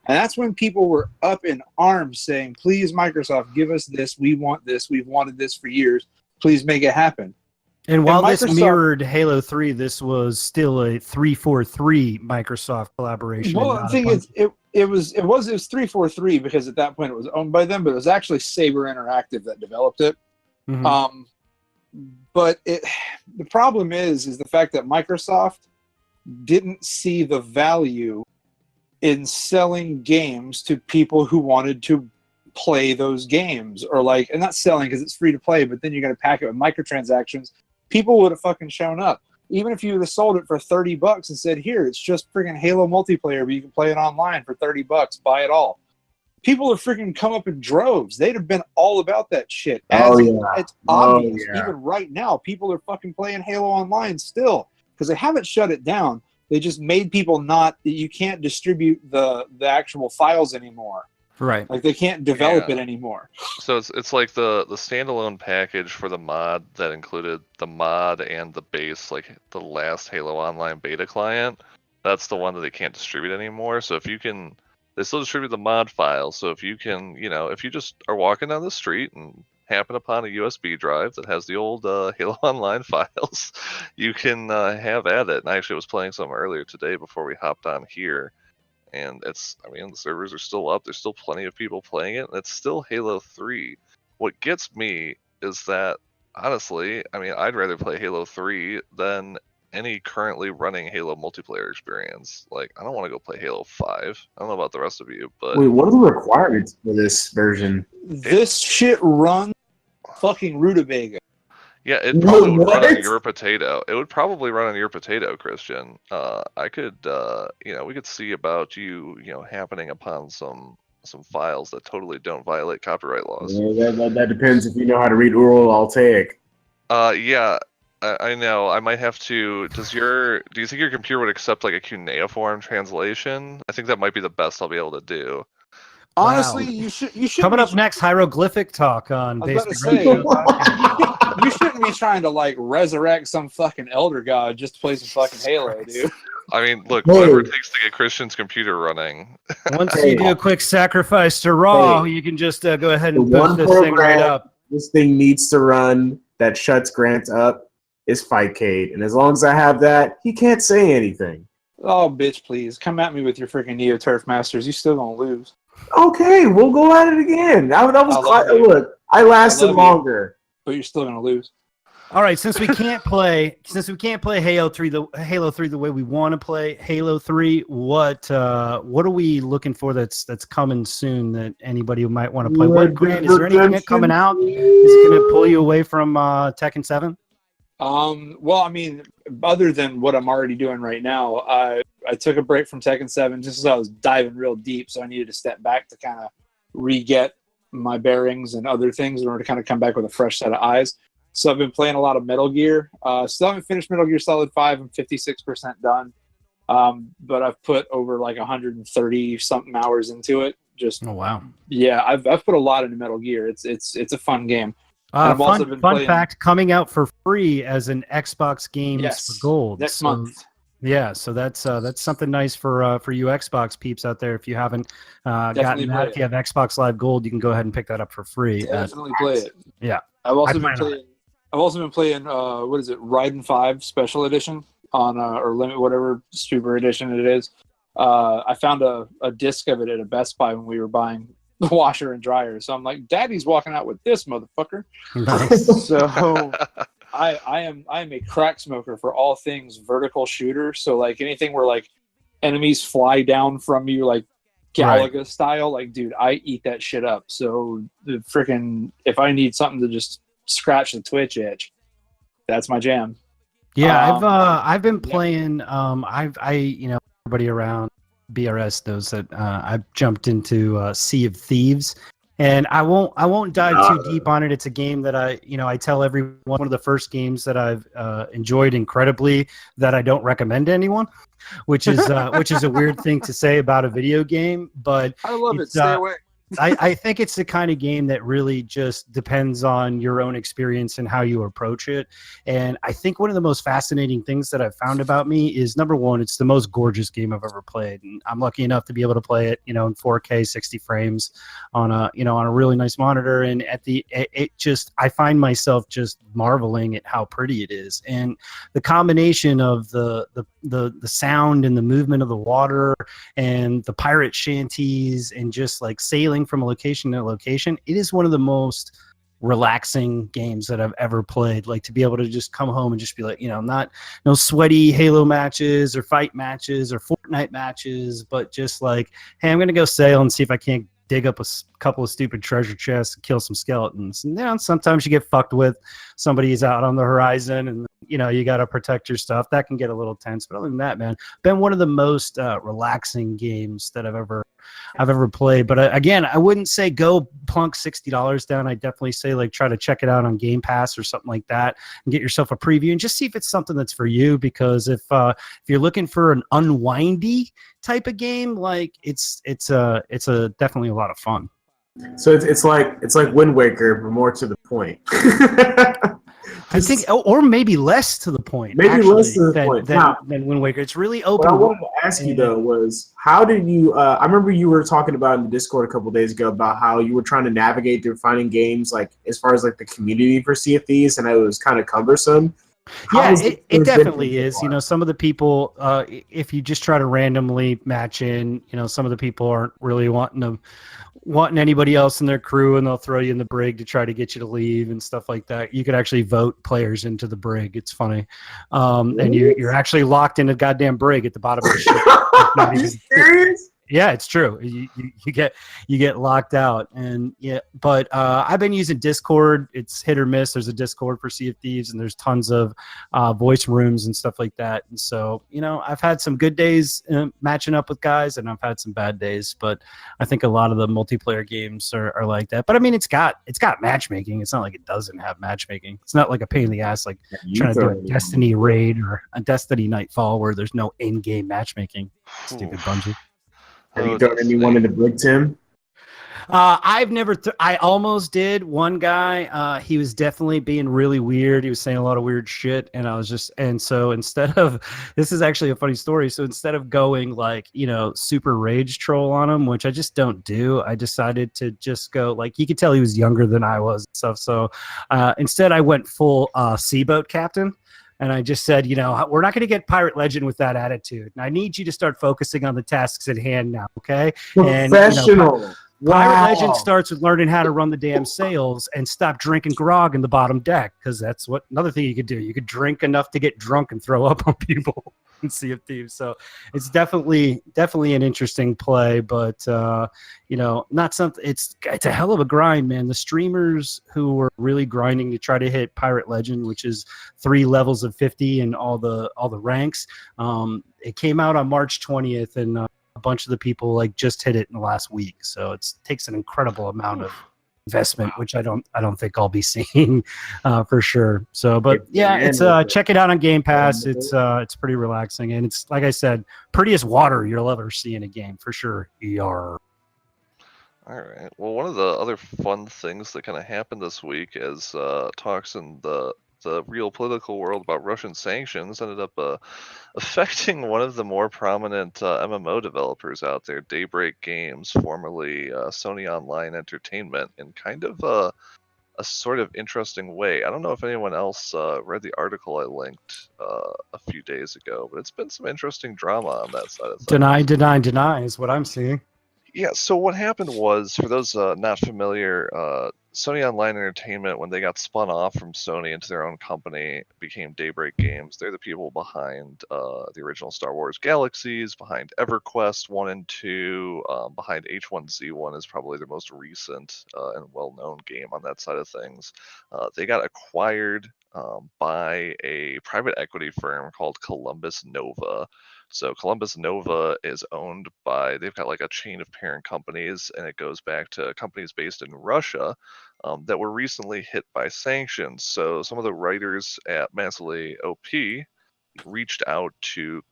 And that's when people were up in arms saying, please, Microsoft, give us this. We want this. We've wanted this for years. Please make it happen. And while this Microsoft- mirrored Halo 3, this was still a 343 Microsoft collaboration. Well, the thing is, it was 343 because at that point it was owned by them, but it was actually Saber Interactive that developed it. Mhm. But the problem is the fact that Microsoft didn't see the value in selling games to people who wanted to play those games, or like, and not selling because it's free to play, but then you're going to pack it with microtransactions. People would have fucking shown up. Even if you would have sold it for $30 and said, here, it's just freaking Halo multiplayer, but you can play it online for $30, buy it all. People have freaking come up in droves. They'd have been all about that shit. It's obvious. Even right now, people are fucking playing Halo Online still because they haven't shut it down. They just made people you can't distribute the actual files anymore. Right. Like they can't develop it anymore. So it's like the standalone package for the mod that included the mod and the base, like the last Halo Online beta client. That's the one that they can't distribute anymore. So they still distribute the mod file. So if you can, if you just are walking down the street and happen upon a USB drive that has the old Halo Online files, you can have at it. And I actually was playing some earlier today before we hopped on here. And the servers are still up. There's still plenty of people playing it. And it's still Halo 3. What gets me is that, honestly, I'd rather play Halo 3 than any currently running Halo multiplayer experience. Like, I don't want to go play Halo 5. I don't know about the rest of you, but... Wait, what are the requirements for this version? This shit runs fucking rutabaga. Yeah, it probably would run on your potato. It would probably run on your potato, Christian. I could, we could see about you, happening upon some files that totally don't violate copyright laws. Yeah, that depends if you know how to read Ural Altaic. Yeah, I know. I might have to. Do you think your computer would accept like a cuneiform translation? I think that might be the best I'll be able to do. Honestly, Wow. you should. Coming up next, hieroglyphic talk on I was Basic about to Radio. you shouldn't be trying to like resurrect some fucking elder god just to play some fucking Halo, dude. Look, whatever it takes to get Christian's computer running. Once you do a quick sacrifice to Raw, you can just go ahead and push this thing right up. This thing needs to run that shuts Grant up is Fightcade, and as long as I have that, he can't say anything. Oh, bitch, please come at me with your freaking Neo Turf Masters. You still gonna lose. Okay, we'll go at it again. Look, I lasted longer. But you're still gonna lose. All right, since we can't play Halo 3 the way we want to play Halo 3, what are we looking for that's coming soon that anybody might want to play? Is there anything coming out? Is it going to pull you away from Tekken 7? Well, other than what I'm already doing right now, I took a break from Tekken 7 just as I was diving real deep, so I needed to step back to kind of re-get my bearings and other things in order to kind of come back with a fresh set of eyes. So I've been playing a lot of Metal Gear. Still haven't finished Metal Gear Solid 5. I'm 56% done. But I've put over like 130 something hours into it. Oh wow! Yeah, I've put a lot into Metal Gear. It's a fun game. Fun fact: coming out for free as an Xbox Games for Gold next month. Yeah, so that's something nice for you Xbox peeps out there. If you haven't gotten that, if you have Xbox Live Gold, you can go ahead and pick that up for free. Definitely play it. Yeah, I've also been playing what is it, Raiden 5 Special Edition on or limit whatever super edition it is. I found a disc of it at a Best Buy when we were buying the washer and dryer. So I'm like, Daddy's walking out with this motherfucker. Nice. So I am a crack smoker for all things vertical shooter. So like anything where like enemies fly down from you like Galaga style, like dude, I eat that shit up. So the freaking if I need something to just scratch the Twitch itch, that's my jam. Yeah, I've been playing. Everybody around BRS knows that I've jumped into Sea of Thieves, and I won't dive too deep on it. It's a game that I tell everyone, one of the first games that I've enjoyed incredibly that I don't recommend to anyone, which is a weird thing to say about a video game, but I love it. Stay away. I think it's the kind of game that really just depends on your own experience and how you approach it. And I think one of the most fascinating things that I've found about me is, number one, it's the most gorgeous game I've ever played. And I'm lucky enough to be able to play it, in 4K, 60 frames on a really nice monitor. And I find myself just marveling at how pretty it is. And the combination of the sound and the movement of the water and the pirate shanties and just like sailing from a location to location, it is one of the most relaxing games that I've ever played. Like, to be able to just come home and just be like, not no sweaty Halo matches or fight matches or Fortnite matches, but just like, hey, I'm gonna go sail and see if I can't dig up a couple of stupid treasure chests and kill some skeletons. And sometimes you get fucked with. Somebody's out on the horizon and you got to protect your stuff. That can get a little tense, but other than that, man, been one of the most relaxing games that I've ever played. But again, I wouldn't say go plunk $60 down. I definitely say like try to check it out on Game Pass or something like that and get yourself a preview and just see if it's something that's for you. Because if you're looking for an unwindy type of game, like it's definitely a lot of fun. So it's like Wind Waker, but more to the point. I think, or maybe less to the point. Maybe actually, less to the point than Wind Waker. It's really open. What I wanted to ask you though was, how did you? I remember you were talking about in the Discord a couple of days ago about how you were trying to navigate through finding games, like as far as like the community for Sea of Thieves, and it was kind of cumbersome. It definitely is. Some of the people, if you just try to randomly match in, some of the people aren't really wanting anybody else in their crew, and they'll throw you in the brig to try to get you to leave and stuff like that. You could actually vote players into the brig. It's funny. And you're actually locked in a goddamn brig at the bottom of the ship. Are you serious? Yeah, it's true. You get locked out, and but I've been using Discord. It's hit or miss. There's a Discord for Sea of Thieves, and there's tons of voice rooms and stuff like that. And so, I've had some good days matching up with guys, and I've had some bad days. But I think a lot of the multiplayer games are like that. But I mean, it's got matchmaking. It's not like it doesn't have matchmaking. It's not like a pain in the ass like trying to do a Destiny raid or a Destiny Nightfall where there's no in-game matchmaking. Stupid Bungie. Have you thrown anyone in the brig, Tim? I've never. I almost did. One guy, he was definitely being really weird. He was saying a lot of weird shit, and so instead of, this is actually a funny story. So instead of going like super rage troll on him, which I just don't do, I decided to just go like, you could tell he was younger than I was and stuff. So instead, I went full seaboat captain. And I just said, we're not going to get Pirate Legend with that attitude. And I need you to start focusing on the tasks at hand now, okay? Professional. And, Pirate Legend starts with learning how to run the damn sails and stop drinking grog in the bottom deck, because that's another thing you could do. You could drink enough to get drunk and throw up on people and Sea of Thieves. So it's definitely an interesting play, but not something. It's a hell of a grind, man. The streamers who were really grinding to try to hit Pirate Legend, which is 3 levels of 50 and all the ranks. It came out on March 20th, and a bunch of the people like just hit it in the last week. So it takes an incredible amount of investment, which I don't think I'll be seeing for sure. So, but yeah, it's check it out on Game Pass. It's pretty relaxing, and it's, like I said, prettiest water you'll ever see in a game for sure. All right. Well, one of the other fun things that kind of happened this week as talks in the real political world about Russian sanctions ended up affecting one of the more prominent MMO developers out there, Daybreak Games, formerly Sony Online Entertainment, in kind of a sort of interesting way. I don't know if anyone else read the article I linked a few days ago, but it's been some interesting drama on that side of things. Deny is what I'm seeing. Yeah, so what happened was, for those not familiar, Sony Online Entertainment, when they got spun off from Sony into their own company, became Daybreak Games. They're the people behind the original Star Wars Galaxies, behind EverQuest 1 and 2, behind H1Z1 is probably their most recent and well-known game on that side of things. They got acquired by a private equity firm called Columbus Nova. So Columbus Nova is owned by, they've got like a chain of parent companies, and it goes back to companies based in Russia that were recently hit by sanctions. So some of the writers at Massively OP reached out to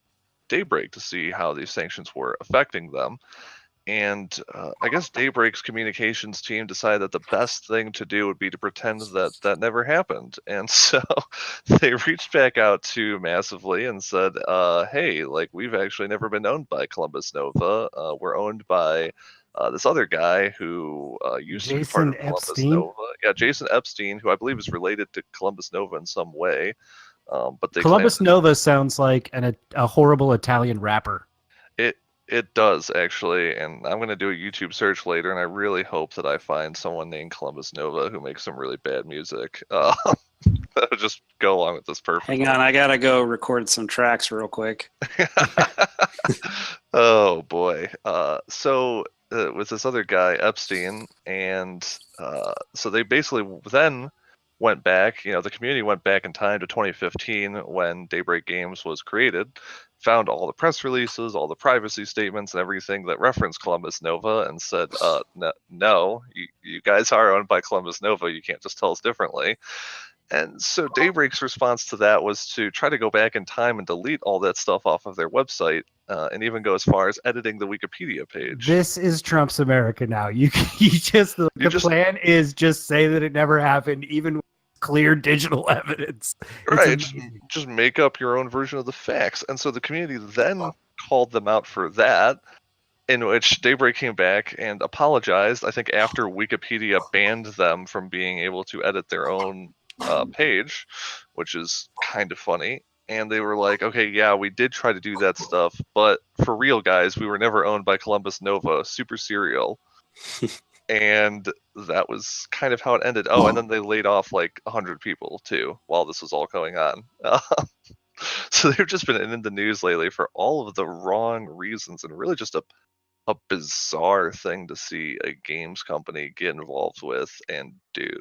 Daybreak to see how these sanctions were affecting them. And I guess Daybreak's communications team decided that the best thing to do would be to pretend that that never happened. And so they reached back out to Massively and said, hey, like, we've actually never been owned by Columbus Nova. We're owned by this other guy who used to be part Jason of Columbus Epstein? Nova. Yeah, Jason Epstein, who I believe is related to Columbus Nova in some way. But they Columbus claim Nova sounds like a horrible Italian rapper. it does, actually, and I'm going to do a YouTube search later, and I really hope that I find someone named Columbus Nova who makes some really bad music. That would just go along with this perfectly. Hang on, I gotta go record some tracks real quick. Oh, boy. So with this other guy, Epstein, and so they basically then went back, the community went back in time to 2015 when Daybreak Games was created, found all the press releases, all the privacy statements, and everything that referenced Columbus Nova, and said, no, you guys are owned by Columbus Nova. You can't just tell us differently. And so Daybreak's response to that was to try to go back in time and delete all that stuff off of their website, and even go as far as editing the Wikipedia page. This is Trump's America now. The plan is just say that it never happened, even with clear digital evidence. Right, just make up your own version of the facts. And so the community then called them out for that, in which Daybreak came back and apologized, I think after Wikipedia banned them from being able to edit their own page, which is kind of funny. And they were like, okay, yeah, we did try to do that stuff, but for real, guys, we were never owned by Columbus Nova. Super serial. And that was kind of how it ended. Oh, and then they laid off like 100 people too while this was all going on. So they've just been in the news lately for all of the wrong reasons, and really just a bizarre thing to see a games company get involved with and do.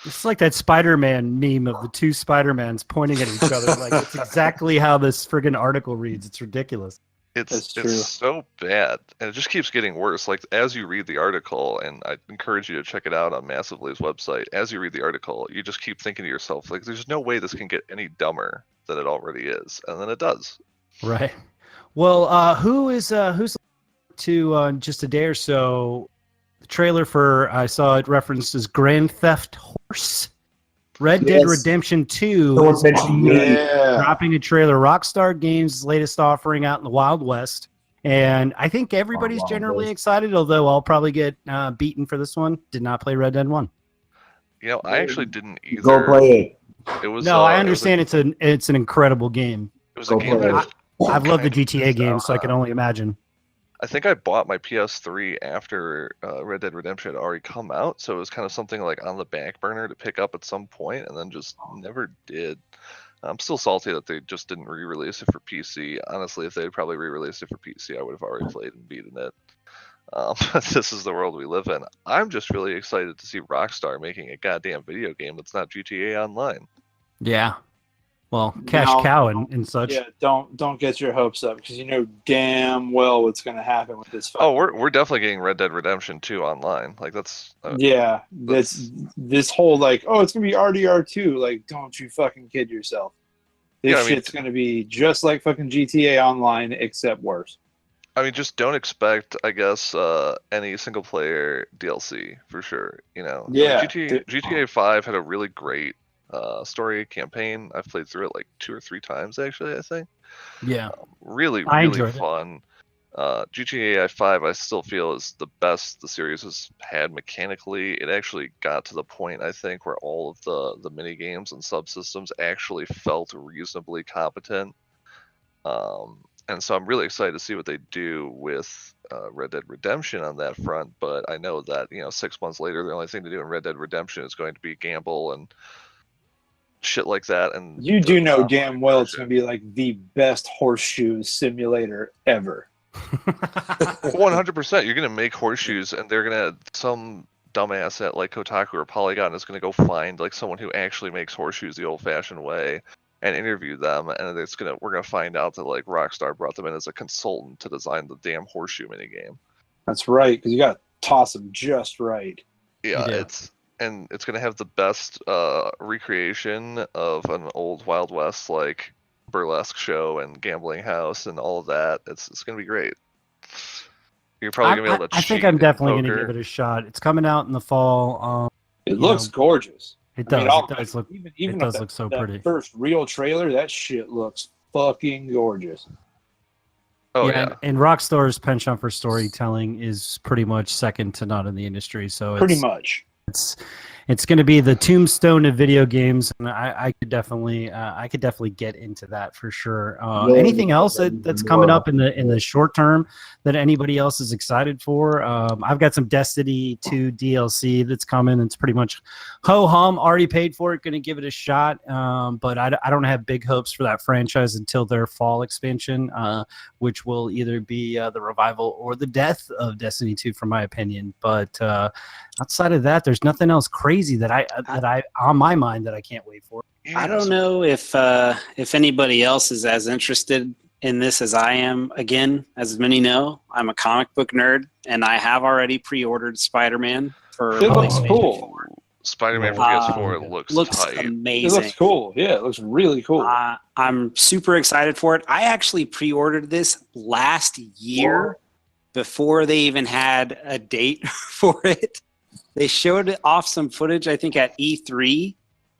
It's like that Spider-Man meme of the two Spider-Mans pointing at each other. Like, it's exactly how this friggin' article reads. It's ridiculous. It's so bad, and it just keeps getting worse. Like, as you read the article, and I encourage you to check it out on Massively's website, as you read the article, you just keep thinking to yourself, like, there's no way this can get any dumber than it already is, and then it does. Right. Well, who's to just a day or so, the trailer for, I saw it referenced as Grand Theft Horse. Red Dead Redemption 2 is dropping a trailer. Rockstar Games' latest offering out in the Wild West. And I think everybody's generally excited, although I'll probably get beaten for this one. Did not play Red Dead 1. I actually didn't either. Go play it. It was. No, I understand it's an incredible game. It was a game I've loved the GTA games, so I can only imagine. I think I bought my PS3 after Red Dead Redemption had already come out, so it was kind of something like on the back burner to pick up at some point, and then just never did. I'm still salty that they just didn't re-release it for PC. Honestly, if they'd probably re-released it for PC, I would have already played and beaten it. But this is the world we live in. I'm just really excited to see Rockstar making a goddamn video game that's not GTA Online. Yeah. Well, cash cow and such. Yeah, don't get your hopes up, because you know damn well what's going to happen with this. Oh, we're definitely getting Red Dead Redemption 2 online. Like, that's this whole like, oh, it's going to be RDR2. Like, don't you fucking kid yourself. This shit's going to be just like fucking GTA Online, except worse. I mean, just don't expect, I guess, any single player DLC for sure. Yeah. GTA 5 had a really great story campaign. I've played through it like 2 or 3 times actually, I think. Yeah. Really fun. GTA 5 I still feel is the best the series has had mechanically. It actually got to the point, I think, where all of the mini games and subsystems actually felt reasonably competent. And so I'm really excited to see what they do with Red Dead Redemption on that front. But I know that 6 months later, the only thing to do in Red Dead Redemption is going to be gamble and shit like that. And you do know damn well it's going to be like the best horseshoe simulator ever. 100%. You're going to make horseshoes, and they're going to, some dumbass at like Kotaku or Polygon is going to go find like someone who actually makes horseshoes the old-fashioned way and interview them, and we're gonna find out that like Rockstar brought them in as a consultant to design the damn horseshoe minigame. That's right, because you got to toss them just right. Yeah, it's gonna have the best recreation of an old Wild West like burlesque show and gambling house and all of that. It's gonna be great. You're probably gonna be able to. I think cheat I'm in definitely going to poker. give it a shot. It's coming out in the fall. It You looks know, gorgeous. It I mean, does. all- It does look. even It does that- look so that pretty. First real trailer, that shit looks fucking gorgeous. Oh yeah, yeah. and Rockstar's penchant for storytelling is pretty much second to none in the industry. So Pretty much. it's going to be the tombstone of video games, and I could definitely get into that for sure. Yeah, Anything else that's coming more. up in the short term that anybody else is excited for? I've got some Destiny 2 DLC that's coming. It's pretty much ho hum. Already paid for it. Going to give it a shot, but I don't have big hopes for that franchise until their fall expansion, which will either be the revival or the death of Destiny 2, from my opinion. But outside of that, there's nothing else crazy that I on my mind that I can't wait for. I don't know if anybody else is as interested in this as I am. Again, as many know, I'm a comic book nerd, and I have already pre-ordered Spider-Man for It looks PlayStation cool. 4. Spider-Man for Uh, PS4 looks tight. It Amazing. looks cool. Yeah, it looks really cool. I'm super excited for it. I actually pre-ordered this last year before they even had a date for it. They showed off some footage, I think, at E3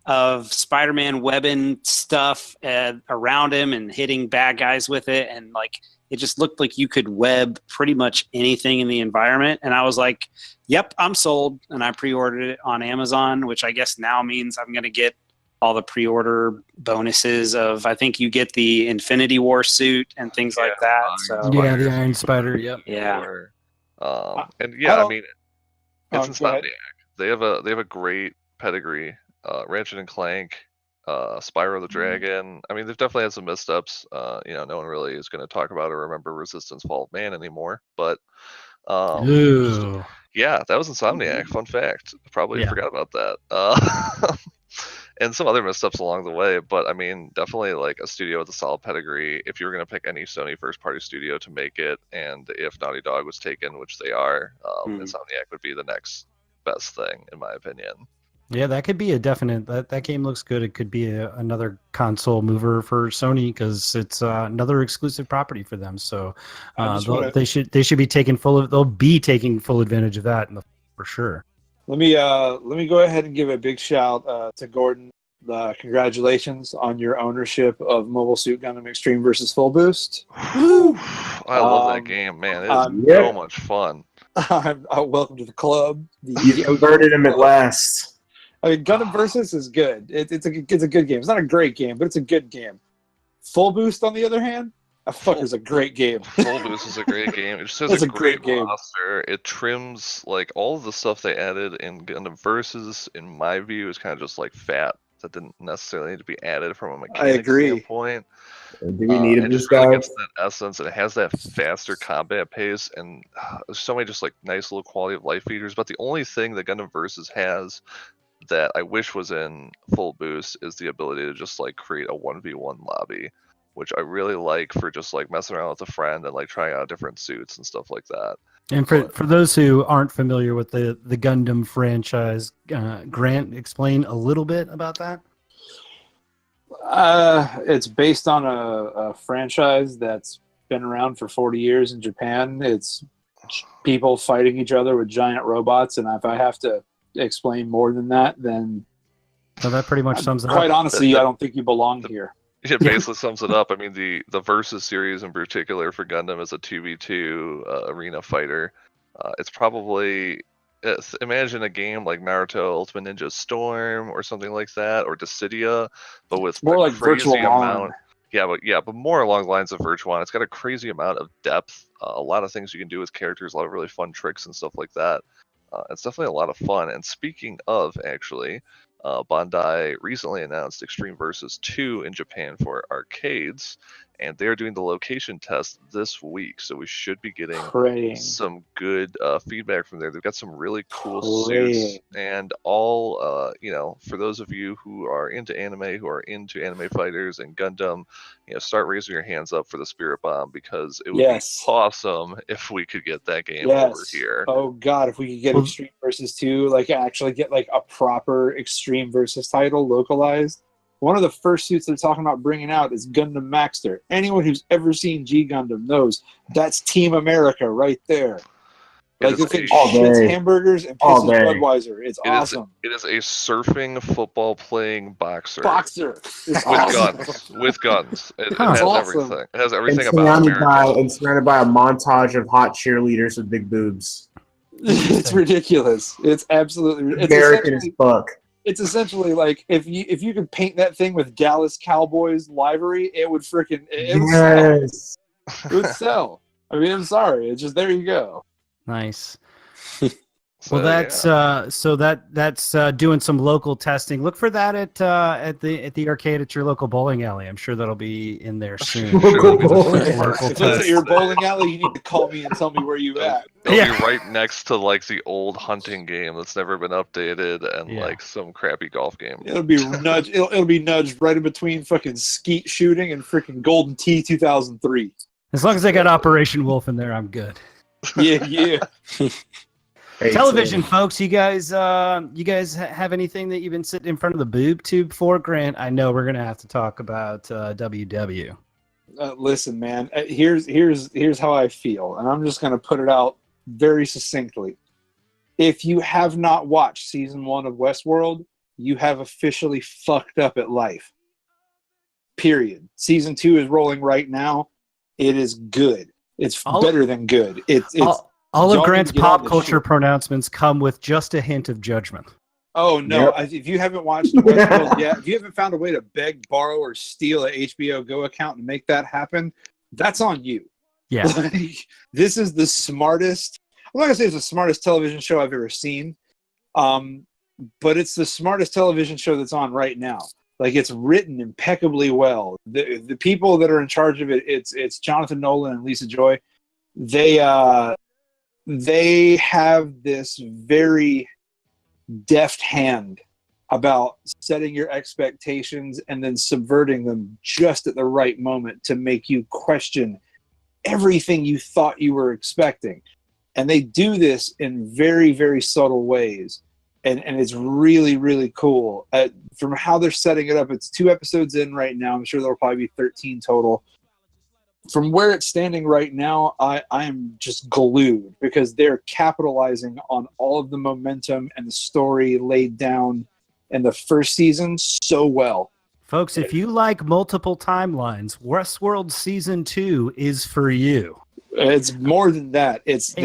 of Spider-Man webbing stuff around him and hitting bad guys with it. And like, it just looked like you could web pretty much anything in the environment. And I was like, yep, I'm sold. And I pre-ordered it on Amazon, which I guess now means I'm going to get all the pre-order bonuses of, I think you get the Infinity War suit and things like that. So Yeah, the Iron Spider. Yep. yeah. And yeah, I don't- mean, it's go ahead. Insomniac. They have a great pedigree. Ratchet and Clank, Spyro the Dragon. I mean, they've definitely had some missteps. No one really is going to talk about or remember Resistance: Fall of Man anymore. But Ooh. yeah, that was Insomniac. Fun fact. Probably Yeah. forgot about that. And some other missteps along the way. But I mean, definitely like a studio with a solid pedigree. If you were going to pick any Sony first-party studio to make it, and if Naughty Dog was taken, which they are, Insomniac would be the next best thing, in my opinion. Yeah, that could be a definite. That game looks good. It could be another console mover for Sony because it's another exclusive property for them. So they should be taking they'll be taking full advantage of that for sure. Let me go ahead and give a big shout to Gordon. Congratulations on your ownership of Mobile Suit Gundam Extreme versus Full Boost. I love that game, man. It is so much fun. Welcome to the club. You converted him at last. I mean, Gundam Versus is good. It's a good game. It's not a great game, but it's a good game. Full Boost, on the other hand, that fucker's a great game. Full Boost is a great game. It just has It's a a great great game. roster. It trims like all of the stuff they added in Gundam Versus. In my view, is kind of just like fat that didn't necessarily need to be added from a mechanic standpoint. Do we need it this just really guy? gets that essence, and it has that faster combat pace, and there's so many just like nice little quality of life features. But the only thing that Gundam Versus has that I wish was in Full Boost is the ability to just like create a 1v1 lobby, which I really like for just like messing around with a friend and like trying out different suits and stuff like that. And for those who aren't familiar with the Gundam franchise, Grant, explain a little bit about that. It's based on a franchise that's been around for 40 years in Japan. It's people fighting each other with giant robots, and if I have to explain more than that, then So that pretty much sums it up. quite honestly, I don't think you belong here. It basically sums it up. I mean, the Versus series in particular for Gundam is a 2v2 arena fighter. It's probably imagine a game like Naruto Ultimate Ninja Storm or something like that, or Dissidia, but with More a like crazy Virtual amount. On. But more along the lines of Virtual On. It's got a crazy amount of depth, a lot of things you can do with characters, a lot of really fun tricks and stuff like that. It's definitely a lot of fun. And speaking of, actually, Bandai recently announced Extreme Versus 2 in Japan for arcades, and they're doing the location test this week, so we should be getting some good feedback from there. They've got some really cool suits, and all, for those of you who are into anime fighters and Gundam, start raising your hands up for the Spirit Bomb, because it would be awesome if we could get that game over here. Oh God, if we could get Extreme Versus 2, like actually get like a proper Extreme Versus title localized. One of the first suits they're talking about bringing out is Gundam Maxter. Anyone who's ever seen G Gundam knows that's Team America right there. Like if it all shits day. hamburgers and All pisses day. Budweiser, it's awesome. It is a surfing football playing boxer. Boxer. It's With awesome. guns. With guns. It Huh. has Awesome. everything. It has And everything about American. surrounded by a montage of hot cheerleaders with big boobs. It's ridiculous. It's absolutely American as fuck. It's essentially like if you could paint that thing with Dallas Cowboys livery, it would freaking Yes. it would sell. I mean, I'm sorry. It's just there you go. Nice. So, Well, that's that's doing some local testing. Look for that at the arcade at your local bowling alley. I'm sure that'll be in there soon. Local bowling If it's at your bowling alley, you need to call me and tell me where you at. It'll Yeah. be right next to like the old hunting game that's never been updated and Yeah. like some crappy golf game. It'll be nudged. It'll be nudged right in between fucking skeet shooting and freaking Golden Tee 2003. As long as I got Operation Wolf in there, I'm good. Yeah. Hey, Television, folks. You guys have anything that you've been sitting in front of the boob tube for, Grant? I know we're gonna have to talk about WW. Listen, man. Here's how I feel, and I'm just gonna put it out very succinctly. If you have not watched season 1 of Westworld, you have officially fucked up at life. Period. Season 2 is rolling right now. It is good. It's better than good. It's All of y'all Grant's need to get on pop this culture shit. pronouncements come with just a hint of judgment. Oh no! Yep. If you haven't watched Westworld yet, if you haven't found a way to beg, borrow, or steal an HBO Go account and make that happen, that's on you. Yeah. Like, this is the smartest. I'm not gonna say it's the smartest television show I've ever seen, but it's the smartest television show that's on right now. Like it's written impeccably well. The people that are in charge of it, it's Jonathan Nolan and Lisa Joy. They have this very deft hand about setting your expectations and then subverting them just at the right moment to make you question everything you thought you were expecting. And they do this in very, very subtle ways. And it's really, really cool. From how they're setting it up, it's 2 episodes in right now. I'm sure there'll probably be 13 total. From where it's standing right now, I am just glued because they're capitalizing on all of the momentum and the story laid down in the first season so well. Folks, if you like multiple timelines, Westworld Season 2 is for you. It's more than that. There's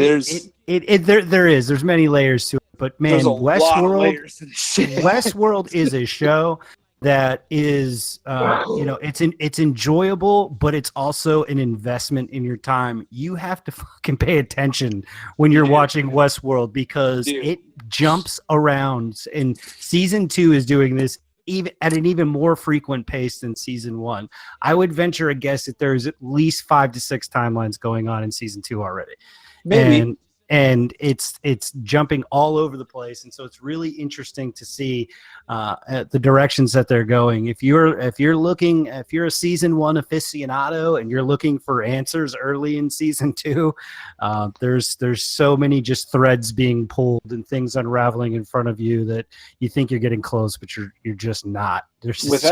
many layers to it, but man, there's a lot of layers to this shit. Westworld is a show that is, it's enjoyable, but it's also an investment in your time. You have to fucking pay attention when you're watching Westworld because it jumps around. And season 2 is doing this even at an even more frequent pace than season 1. I would venture a guess that there's at least 5 to 6 timelines going on in season 2 already. Maybe. And it's jumping all over the place, and so it's really interesting to see at the directions that they're going. If you're a season 1 aficionado and you're looking for answers early in season 2, there's so many just threads being pulled and things unraveling in front of you that you think you're getting close, but you're just not. There's just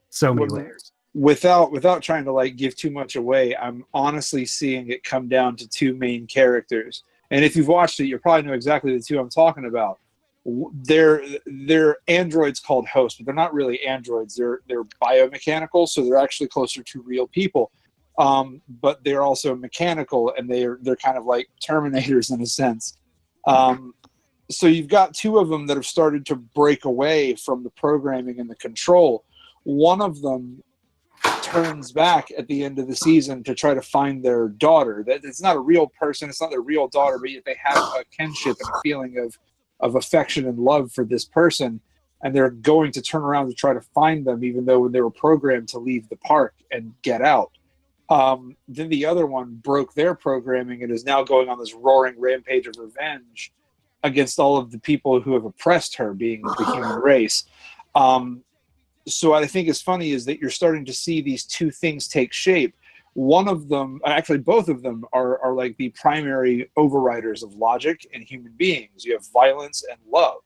so many layers. Without trying to like give too much away, I'm honestly seeing it come down to 2 main characters. And if you've watched it, you probably know exactly the 2 I'm talking about. They're androids called hosts, but they're not really androids. They're biomechanical, so they're actually closer to real people. But they're also mechanical, and they're kind of like Terminators in a sense. So you've got 2 of them that have started to break away from the programming and the control. One of them turns back at the end of the season to try to find their daughter. That it's not a real person, it's not their real daughter, but yet they have a kinship and a feeling of affection and love for this person, and they're going to turn around to try to find them, even though they were programmed to leave the park and get out. Then the other one broke their programming and is now going on this roaring rampage of revenge against all of the people who have oppressed her, being the human race. So what I think is funny is that you're starting to see these 2 things take shape. One of them, actually both of them, are like the primary overriders of logic in human beings. You have violence and love,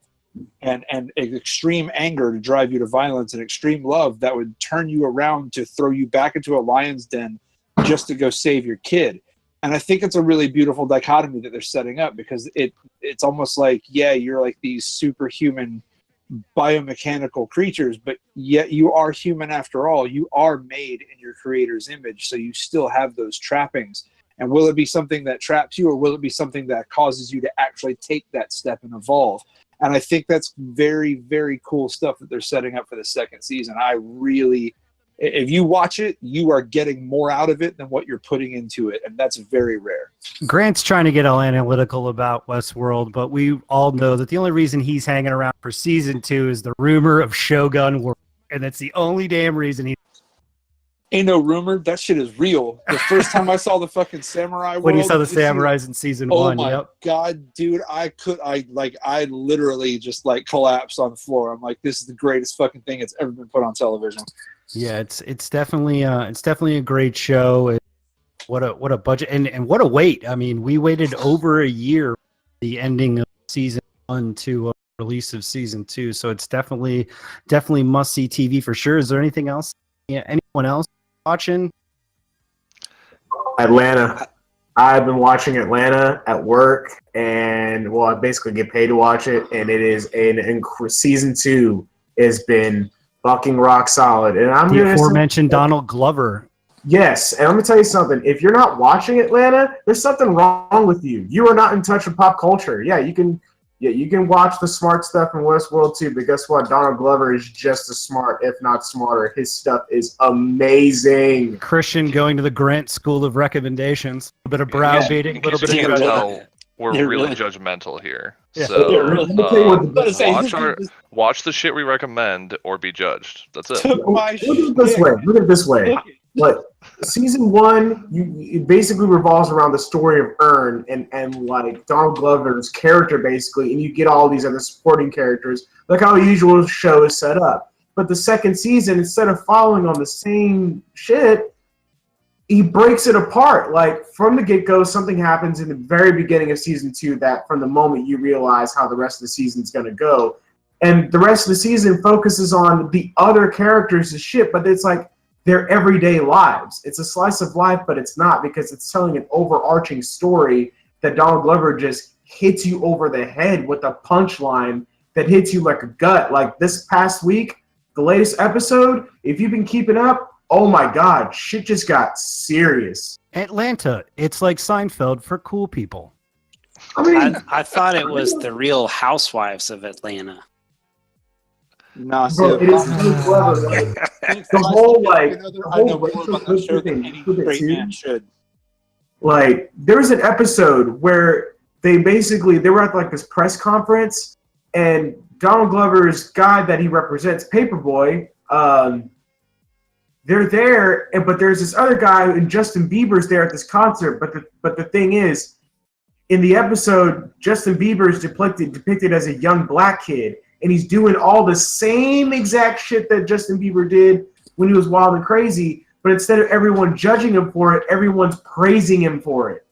and extreme anger to drive you to violence, and extreme love that would turn you around to throw you back into a lion's den just to go save your kid. And I think it's a really beautiful dichotomy that they're setting up, because it's almost like, yeah, you're like these superhuman biomechanical creatures, but yet you are human after all. You are made in your creator's image, so you still have those trappings. And will it be something that traps you, or will it be something that causes you to actually take that step and evolve? And I think that's very, very cool stuff that they're setting up for the second season. If you watch it, you are getting more out of it than what you're putting into it, and that's very rare. Grant's trying to get all analytical about Westworld, but we all know that the only reason he's hanging around for season 2 is the rumor of Shogun World, and that's the only damn reason he. Ain't no rumor. That shit is real. The first time I saw the fucking samurai When you world, saw the samurais in season 1, my yep. god, dude, I literally just like collapsed on the floor. I'm like, this is the greatest fucking thing that's ever been put on television. Yeah, it's definitely a great show. What a budget, and what a wait. I mean, we waited over a year for the ending of season 1 to release of season 2, so it's definitely must see TV for sure. Is there anything else? Yeah, anyone else watching? Atlanta. I've been watching Atlanta at work, and I basically get paid to watch it, and it is season 2 has been fucking rock solid. And I'm the aforementioned Donald Glover. Yes, and I'm gonna tell you something. If you're not watching Atlanta, there's something wrong with you. You are not in touch with pop culture. Yeah, you can watch the smart stuff in Westworld too, but guess what? Donald Glover is just as smart, if not smarter. His stuff is amazing. Christian going to the Grant School of Recommendations. A bit of browbeating, a little bit of No, we're really judgmental here. So watch the shit we recommend or be judged. That's it. Look at it this way. Like season 1, it basically revolves around the story of Ern and like Donald Glover's character basically, and you get all these other supporting characters, like how a usual show is set up. But the second season, instead of following on the same shit, he breaks it apart. Like from the get-go, something happens in the very beginning of season 2 that from the moment you realize how the rest of the season is going to go. And the rest of the season focuses on the other characters' shit, but it's like their everyday lives. It's a slice of life, but it's not, because it's telling an overarching story that Donald Glover just hits you over the head with a punchline that hits you like a gut. Like this past week, the latest episode, if you've been keeping up, oh my God, shit just got serious. Atlanta, it's like Seinfeld for cool people. I mean, I thought it was the Real Housewives of Atlanta. No, bro, it is really clever. Like, the whole should. Like there was an episode where they were at like this press conference, and Donald Glover's guy that he represents, Paperboy, they're there, but there's this other guy, and Justin Bieber's there at this concert. But the thing is, in the episode, Justin Bieber is depicted as a young black kid, and he's doing all the same exact shit that Justin Bieber did when he was wild and crazy. But instead of everyone judging him for it, everyone's praising him for it.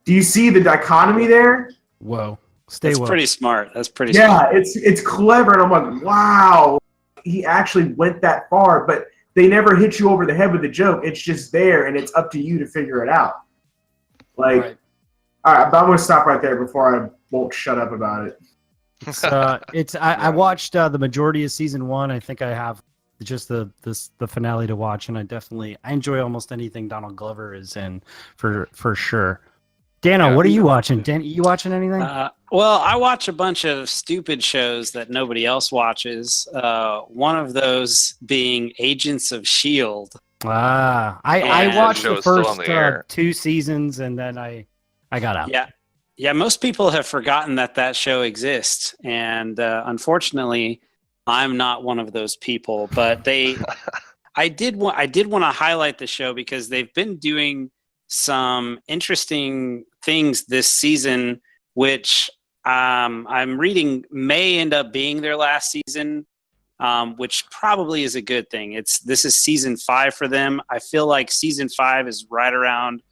Do you see the dichotomy there? Whoa. That's pretty smart. That's pretty smart. smart. Yeah, it's clever, and I'm like, wow. He actually went that far, but they never hit you over the head with the joke. It's just there, and it's up to you to figure it out. Like, right. All right, but I'm going to stop right there before I won't shut up about it. I watched the majority of season 1. I think I have just the finale to watch, and I enjoy almost anything Donald Glover is in for sure. Danno, what are you watching? Dan, you watching anything? Well, I watch a bunch of stupid shows that nobody else watches. One of those being Agents of S.H.I.E.L.D. I watched the first 2 seasons, and then I got out. Yeah. Most people have forgotten that show exists, and unfortunately, I'm not one of those people. But I did want to highlight the show because they've been doing some interesting things this season, which I'm reading may end up being their last season, which probably is a good thing. This is season 5 for them. I feel like season 5 is right around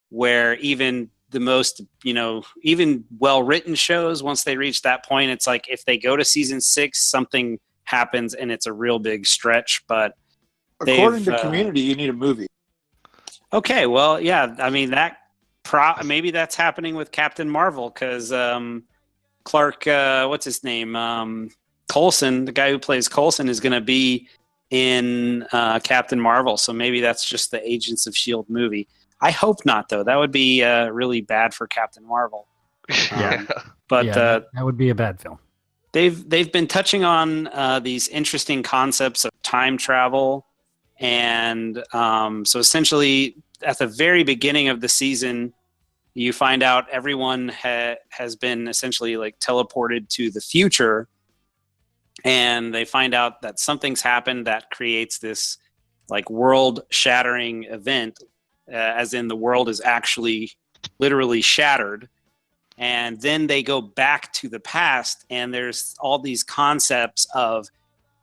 where even the most, even well-written shows, once they reach that point, it's like if they go to season 6, something happens and it's a real big stretch. But according to Community, you need a movie. Okay, well, yeah, I mean maybe that's happening with Captain Marvel because Clark, what's his name, Coulson, the guy who plays Coulson, is going to be in Captain Marvel. So maybe that's just the Agents of S.H.I.E.L.D. movie. I hope not, though. That would be really bad for Captain Marvel. But that would be a bad film. They've been touching on these interesting concepts of time travel, and so essentially at the very beginning of the season, you find out everyone has been essentially like teleported to the future, and they find out that something's happened that creates this like world-shattering event, as in the world is actually literally shattered. And then they go back to the past, and there's all these concepts of,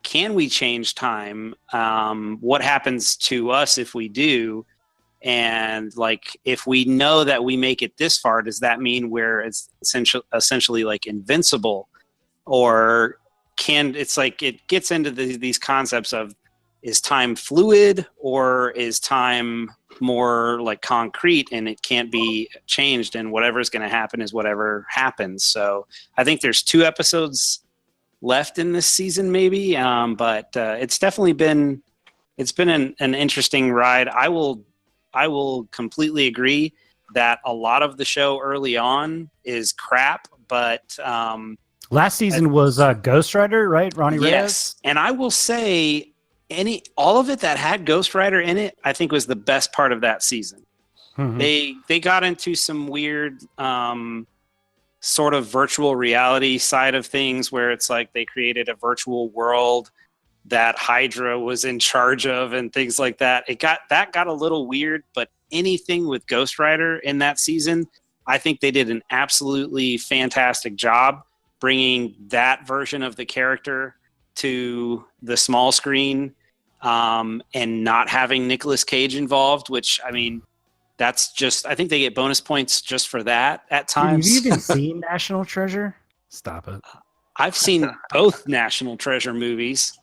can we change time? What happens to us if we do? And like, if we know that we make it this far, does that mean we're essentially like invincible? Or it's like, it gets into these concepts of, is time fluid or is time more like concrete and it can't be changed, and whatever's going to happen is whatever happens. So I think there's 2 episodes left in this season maybe, but it's definitely been an interesting ride. I will completely agree that a lot of the show early on is crap, but last season was Ghost Rider, right? Ronnie Reyes? Yes, and I will say all of it that had Ghost Rider in it, I think was the best part of that season. Mm-hmm. They got into some weird sort of virtual reality side of things where it's like they created a virtual world that Hydra was in charge of and things like that. That got a little weird, but anything with Ghost Rider in that season, I think they did an absolutely fantastic job bringing that version of the character to the small screen, and not having Nicolas Cage involved, which, I mean, that's just, I think they get bonus points just for that at times. Have you even seen National Treasure? Stop it. I've seen both National Treasure movies.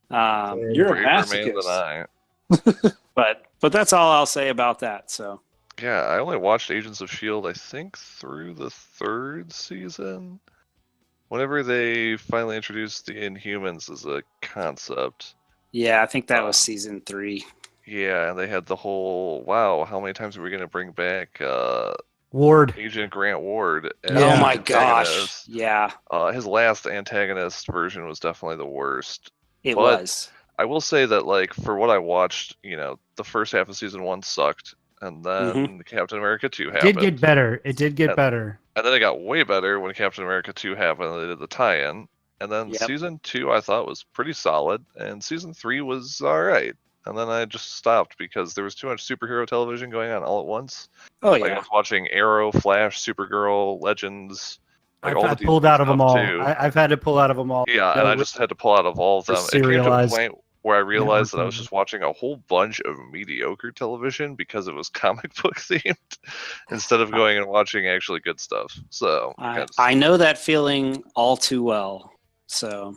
You're a masochist. But that's all I'll say about that. So yeah, I only watched Agents of S.H.I.E.L.D. I think through the 3rd season. Whenever they finally introduced the Inhumans as a concept. Yeah, I think that was season 3. Yeah, and they had the whole, wow, how many times are we going to bring back Ward, Agent Grant Ward? Oh my gosh, yeah. His last antagonist version was definitely the worst. It was. I will say that, like, for what I watched, the first half of season 1 sucked, and then Captain America 2 happened. It did get better. better. And then it got way better when Captain America 2 happened and they did the tie-in. And then season 2 I thought was pretty solid, and season 3 was alright. And then I just stopped because there was too much superhero television going on all at once. Oh, yeah. Like, I was watching Arrow, Flash, Supergirl, Legends. Like, I've pulled out of them all. I've had to pull out of them all. Yeah, and I just had to pull out of all of them. It came to a point where I realized that I was just watching a whole bunch of mediocre television because it was comic book themed instead of going and watching actually good stuff. So I know that feeling all too well. So,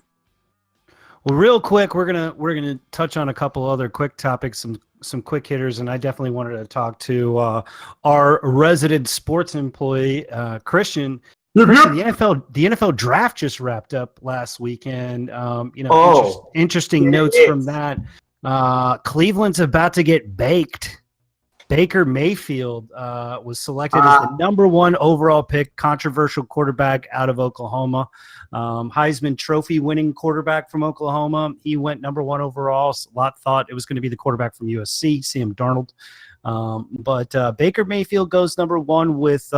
well, real quick, we're gonna touch on a couple other quick topics, some quick hitters, and I definitely wanted to talk to our resident sports employee, Christian. Christian, the NFL draft just wrapped up last weekend. Interesting notes from that. Cleveland's about to get baked. Baker Mayfield was selected as the number 1 overall pick, controversial quarterback out of Oklahoma. Heisman Trophy winning quarterback from Oklahoma. He went number 1 overall. A lot thought it was going to be the quarterback from USC, Sam Darnold. But Baker Mayfield goes number 1 with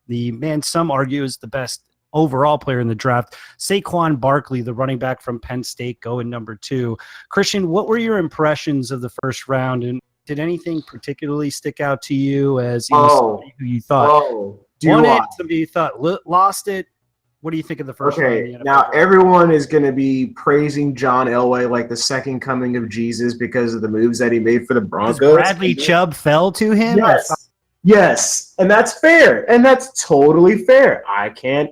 the man some argue is the best overall player in the draft, Saquon Barkley, the running back from Penn State, going number 2. Christian, what were your impressions of the first round, and did anything particularly stick out to you as somebody who you thought won it, somebody you thought lost it? What do you think of the first round? Okay, now everyone is going to be praising John Elway like the second coming of Jesus because of the moves that he made for the Broncos. Bradley Chubb fell to him? Yes, and that's fair, and that's totally fair. I can't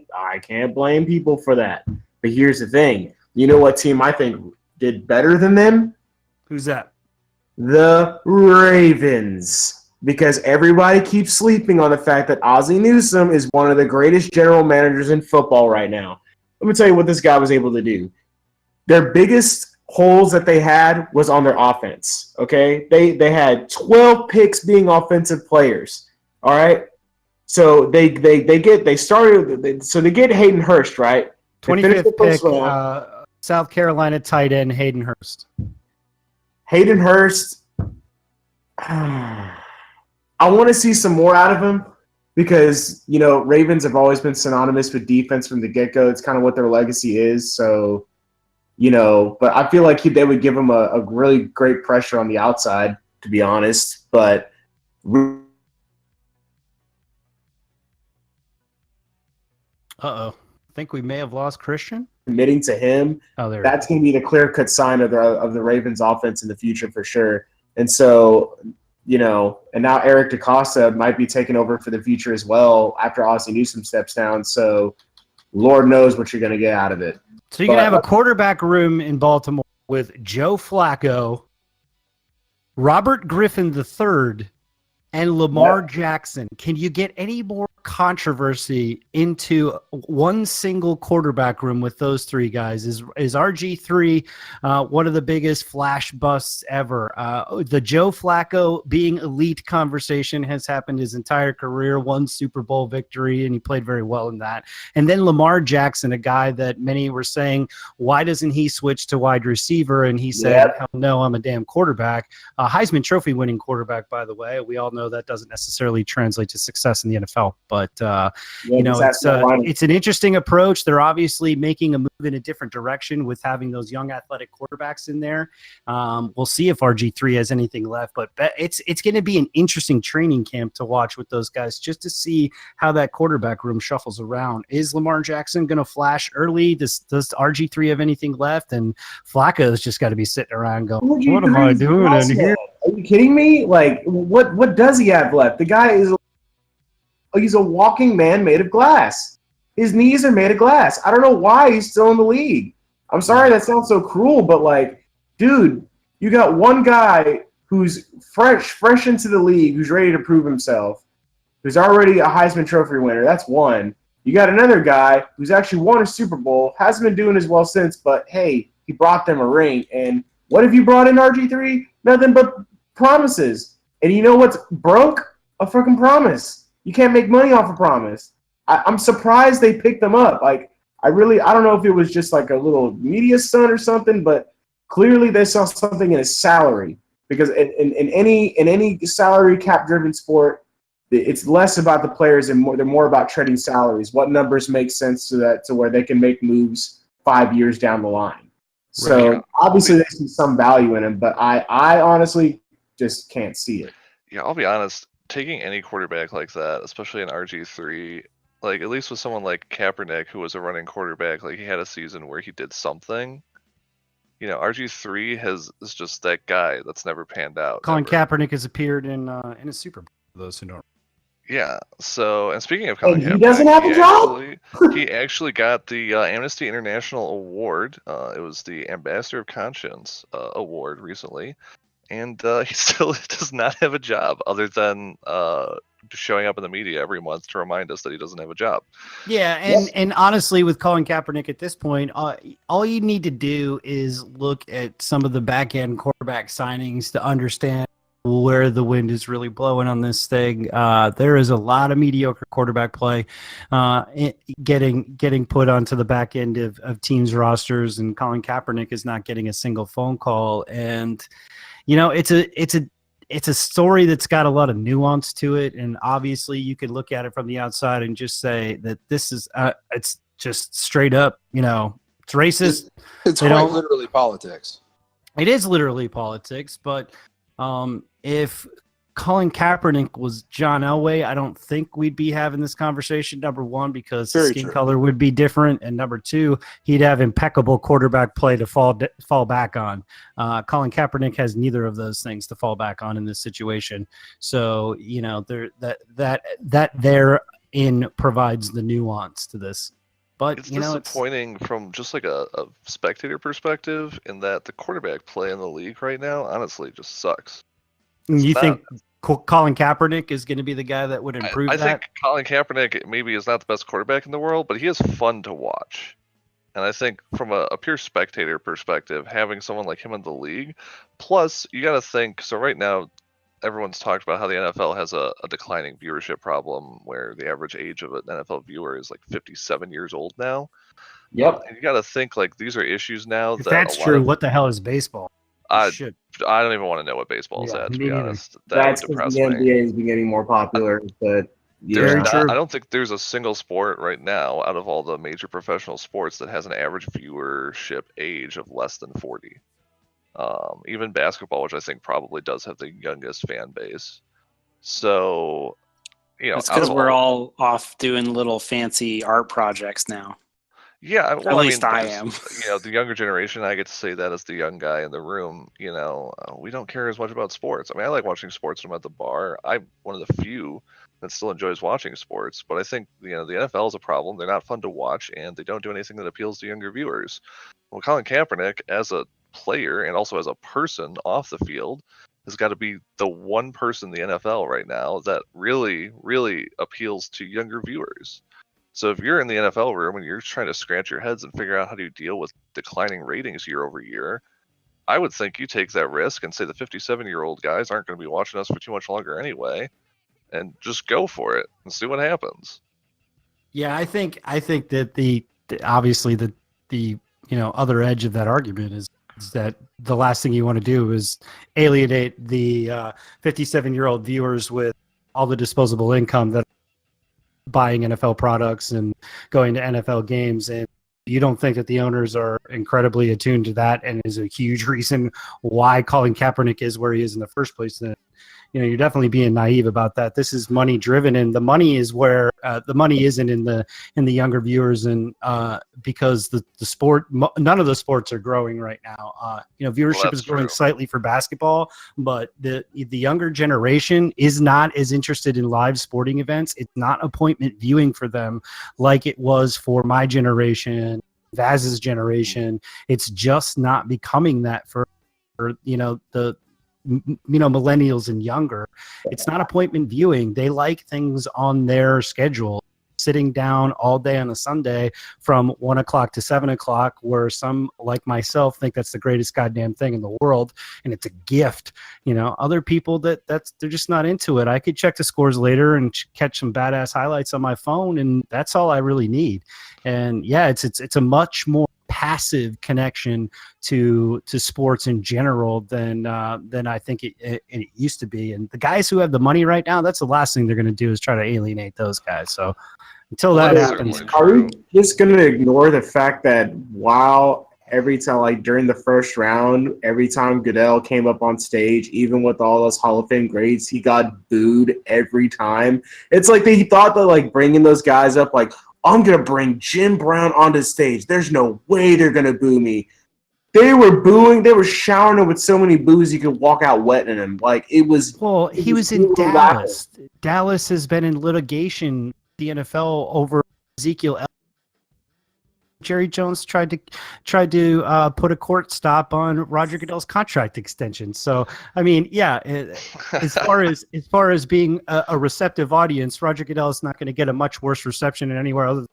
blame people for that. But here's the thing: you know what team I think did better than them? Who's that? The Ravens. Because everybody keeps sleeping on the fact that Ozzie Newsome is one of the greatest general managers in football right now. Let me tell you what this guy was able to do. Their biggest holes that they had was on their offense. Okay, they had 12 picks being offensive players. All right, so they get Hayden Hurst, right? 25th pick, South Carolina tight end Hayden Hurst. Hayden Hurst. I want to see some more out of him because, Ravens have always been synonymous with defense from the get-go. It's kind of what their legacy is. So, but I feel like they would give him a really great pressure on the outside, to be honest. But I think we may have lost Christian. Committing to him, that's going to be the clear-cut sign of the Ravens offense in the future for sure. And so, and now Eric DaCosta might be taking over for the future as well after Ozzie Newsome steps down. So Lord knows what you're going to get out of it. So you're going to have a quarterback room in Baltimore with Joe Flacco, Robert Griffin III, and Lamar Jackson. Can you get any more controversy into one single quarterback room with those three guys? Is RG3 one of the biggest flash busts ever? The Joe Flacco being elite conversation has happened his entire career, one Super Bowl victory, and he played very well in that. And then Lamar Jackson, a guy that many were saying, why doesn't he switch to wide receiver? And he said, hell no, I'm a damn quarterback. Heisman Trophy winning quarterback, by the way. We all know that doesn't necessarily translate to success in the NFL. But, it's an interesting approach. They're obviously making a move in a different direction with having those young athletic quarterbacks in there. We'll see if RG3 has anything left, but it's going to be an interesting training camp to watch with those guys just to see how that quarterback room shuffles around. Is Lamar Jackson going to flash early? Does RG3 have anything left? And Flacco's just got to be sitting around going, what am I doing in here? Are you kidding me? Like, what does he have left? The guy he's a walking man made of glass. His knees are made of glass. I don't know why he's still in the league. I'm sorry that sounds so cruel, but dude, you got one guy who's fresh into the league, who's ready to prove himself, who's already a Heisman Trophy winner. That's one. You got another guy who's actually won a Super Bowl, hasn't been doing as well since, but hey, he brought them a ring. And what have you brought in RG3? Nothing but promises. And you know what's broke? A freaking promise. You can't make money off a promise. I'm surprised they picked them up. I don't know if it was just like a little media stunt or something, but clearly they saw something in his salary. Because in any salary cap driven sport, it's less about the players and they're more about trading salaries. What numbers make sense to where they can make moves 5 years down the line. So obviously they see some value in him, but I honestly just can't see it. Yeah, I'll be honest. Taking any quarterback like that, especially an RG3, at least with someone like Kaepernick, who was a running quarterback, he had a season where he did something. RG3 is just that guy that's never panned out. Colin Kaepernick has appeared in a Super Bowl, for those who don't. Yeah. So, and speaking of Colin Kaepernick, he doesn't have a job. He actually got the Amnesty International Award. It was the Ambassador of Conscience Award recently. And he still does not have a job other than showing up in the media every month to remind us that he doesn't have a job. Yeah, and honestly, with Colin Kaepernick at this point, all you need to do is look at some of the back-end quarterback signings to understand where the wind is really blowing on this thing. There is a lot of mediocre quarterback play getting put onto the back end of teams' rosters, and Colin Kaepernick is not getting a single phone call. And it's a story that's got a lot of nuance to it, and obviously you could look at it from the outside and just say that this is it's just straight up, it's racist. It's quite literally politics. It is literally politics, but if Colin Kaepernick was John Elway, I don't think we'd be having this conversation, number one, because skin color would be different, and number two, he'd have impeccable quarterback play to fall back on. Colin Kaepernick has neither of those things to fall back on in this situation. So, that therein provides the nuance to this. But It's you know, disappointing from just like a spectator perspective in that the quarterback play in the league right now, honestly, just sucks. you not- think Colin Kaepernick is going to be the guy that would improve I that? think Colin Kaepernick maybe is not the best quarterback in the world, but he is fun to watch. And I think from a pure spectator perspective, having someone like him in the league, plus you got to think, so right now, everyone's talked about how the NFL has a declining viewership problem where the average age of an NFL viewer is like 57 years old now. Yep. And you got to think like these are issues now If that that's a lot true, of, what the hell is baseball? I Shit. don't even want to know what baseball is Yeah, at, to me be neither. honest. That That's would because depress the me. NBA is getting more popular, but There's Very yeah. true. I don't think there's a single sport right now out of all the major professional sports that has an average viewership age of less than 40. Even basketball, which I think probably does have the youngest fan base. So, That's out because of we're all off doing little fancy art projects now. Yeah, At well, least I there's, am. The younger generation, I get to say that as the young guy in the room, we don't care as much about sports. I mean, I like watching sports when I'm at the bar. I'm one of the few that still enjoys watching sports, but I think, the NFL is a problem. They're not fun to watch, and they don't do anything that appeals to younger viewers. Well, Colin Kaepernick, as a player and also as a person off the field, has got to be the one person in the NFL right now that really, really appeals to younger viewers. So if you're in the NFL room and you're trying to scratch your heads and figure out how to deal with declining ratings year over year, I would think you take that risk and say the 57-year-old guys aren't going to be watching us for too much longer anyway, and just go for it and see what happens. Yeah, I think that obviously the other edge of that argument is that the last thing you want to do is alienate the 57-year-old viewers with all the disposable income that buying NFL products and going to NFL games, and you don't think that the owners are incredibly attuned to that and is a huge reason why Colin Kaepernick is where he is in the first place, then you're definitely being naive about that. This is money driven, and the money is where the money isn't in the younger viewers, and because the sport, none of the sports are growing right now. Viewership is growing slightly for basketball, but the younger generation is not as interested in live sporting events. It's not appointment viewing for them like it was for my generation, Vaz's generation. It's just not becoming that for the millennials and younger. It's not appointment viewing. They like things on their schedule, sitting down all day on a Sunday from 1 o'clock to 7 o'clock, where some like myself think that's the greatest goddamn thing in the world, and it's a gift. Other people they're just not into it. I could check the scores later and catch some badass highlights on my phone, and that's all I really need. And yeah, it's a much more passive connection to sports in general than I think it used to be. And the guys who have the money right now, that's the last thing they're going to do is try to alienate those guys. So until that happens, are we just going to ignore the fact that every time, like during the first round, every time Goodell came up on stage, even with all those Hall of Fame greats, he got booed every time? It's like they thought that like bringing those guys up, like, I'm going to bring Jim Brown onto stage, there's no way they're going to boo me. They were booing. They were showering him with so many boos you could walk out wet in him. Like, it was... Well, he was in Dallas. Dallas has been in litigation, the NFL, over Ezekiel. Jerry Jones tried to put a court stop on Roger Goodell's contract extension. So, I mean, yeah, as far as being a receptive audience, Roger Goodell is not going to get a much worse reception than anywhere other.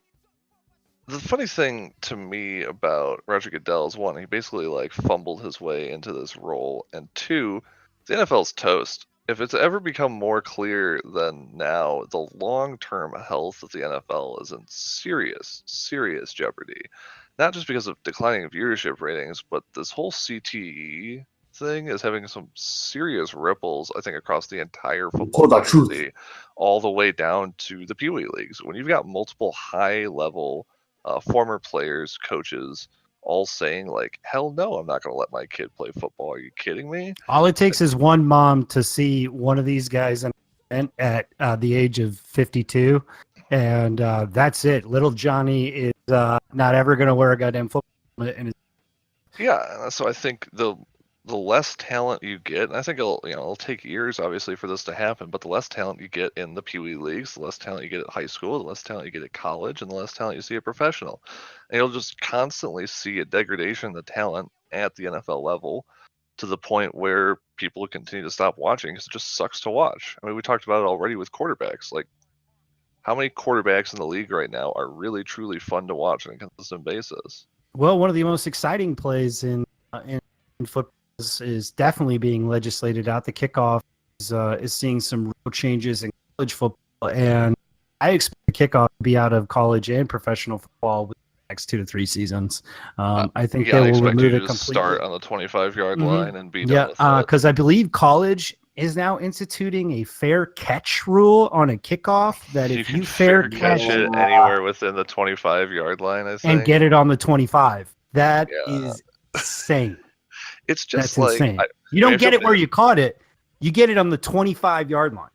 The funny thing to me about Roger Goodell is, one, he basically like fumbled his way into this role, and two, the NFL's toast. If it's ever become more clear than now, the long-term health of the NFL is in serious, serious jeopardy. Not just because of declining viewership ratings, but this whole CTE thing is having some serious ripples, I think, across the entire football community, all the way down to the Pee Wee leagues. When you've got multiple high-level former players, coaches, all saying like, hell no, I'm not going to let my kid play football. Are you kidding me? All it takes is one mom to see one of these guys at the age of 52, and that's it. Little Johnny is not ever going to wear a goddamn football. Yeah, so I think the less talent you get, and I think it'll take years, obviously, for this to happen, but the less talent you get in the Pee Wee leagues, the less talent you get at high school, the less talent you get at college, and the less talent you see at professional. And you'll just constantly see a degradation in the talent at the NFL level to the point where people continue to stop watching because it just sucks to watch. I mean, we talked about it already with quarterbacks. Like, how many quarterbacks in the league right now are really, truly fun to watch on a consistent basis? Well, one of the most exciting plays in football is definitely being legislated out. The kickoff is seeing some real changes in college football, and I expect the kickoff to be out of college and professional football within the next 2 to 3 seasons. I think they will remove it completely. Start on the 25-yard line and be done with it. Because I believe college is now instituting a fair catch rule on a kickoff that if you fair catch it anywhere within the 25-yard line, I think, and get it on the 25, that is insane. It's just that's insane. You don't get it where you caught it. You get it on the 25-yard line.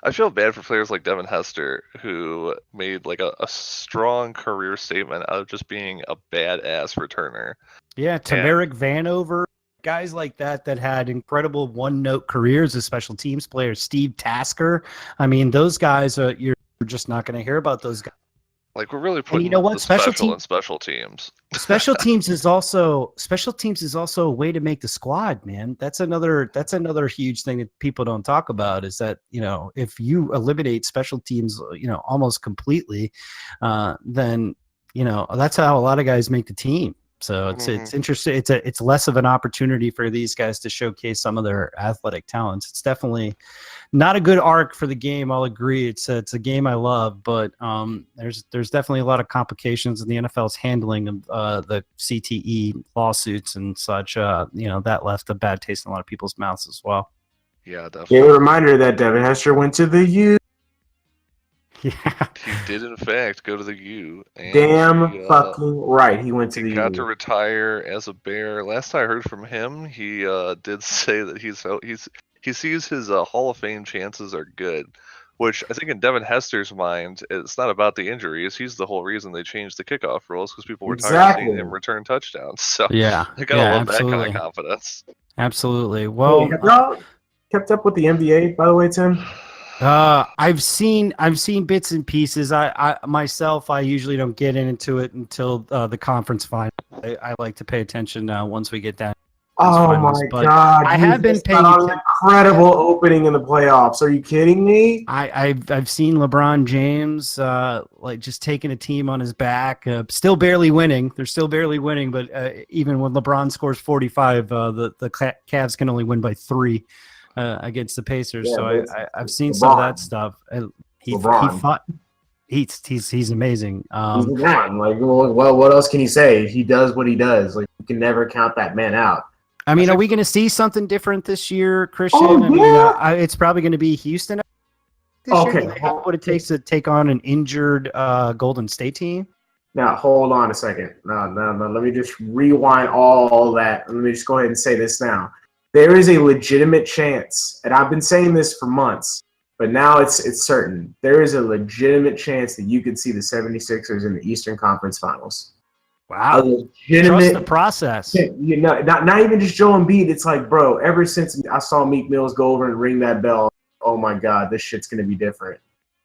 I feel bad for players like Devin Hester, who made like a strong career statement out of just being a badass returner. Yeah, Tamarick Vanover, guys like that had incredible one-note careers as special teams players. Steve Tasker. I mean, those guys, you're just not going to hear about those guys. Like, we're really putting special teams. Special teams is also a way to make the squad, man. That's another huge thing that people don't talk about is that, if you eliminate special teams, almost completely, then, that's how a lot of guys make the team. So it's interesting. It's less of an opportunity for these guys to showcase some of their athletic talents. It's definitely not a good arc for the game. I'll agree. It's a game I love, but there's definitely a lot of complications in the NFL's handling of the CTE lawsuits and such. That left a bad taste in a lot of people's mouths as well. Yeah, definitely. Yeah, a reminder that Devin Hester went to the U. Yeah, he did in fact go to the U. And fucking right, he went to the U. He got to retire as a Bear. Last I heard from him, he did say that he sees his Hall of Fame chances are good, which I think in Devin Hester's mind, it's not about the injuries. He's the whole reason they changed the kickoff rules because people were tired of seeing him return touchdowns. So yeah, I gotta love that kind of confidence. Absolutely. Well, have y'all kept up with the NBA, by the way, Tim? I've seen bits and pieces. I myself, I usually don't get into it until the conference final. I like to pay attention once we get down. Oh my God! I have been paying an incredible opening in the playoffs. Are you kidding me? I've seen LeBron James just taking a team on his back, still barely winning. They're still barely winning, but even when LeBron scores 45, the Cavs can only win by 3. Against the Pacers, I've seen some of that stuff. He fought. He's amazing. He's LeBron. Like, well, what else can you say? He does what he does. Like, you can never count that man out. I mean, are we going to see something different this year, Christian? It's probably going to be Houston. This year. What it takes to take on an injured Golden State team. Now, hold on a second. No. Let me just rewind all that. Let me just go ahead and say this now. There is a legitimate chance, and I've been saying this for months, but now it's certain. There is a legitimate chance that you could see the 76ers in the Eastern Conference Finals. Wow. Trust the process. Not even just Joel Embiid. It's like, bro, ever since I saw Meek Mills go over and ring that bell, oh my God, this shit's going to be different.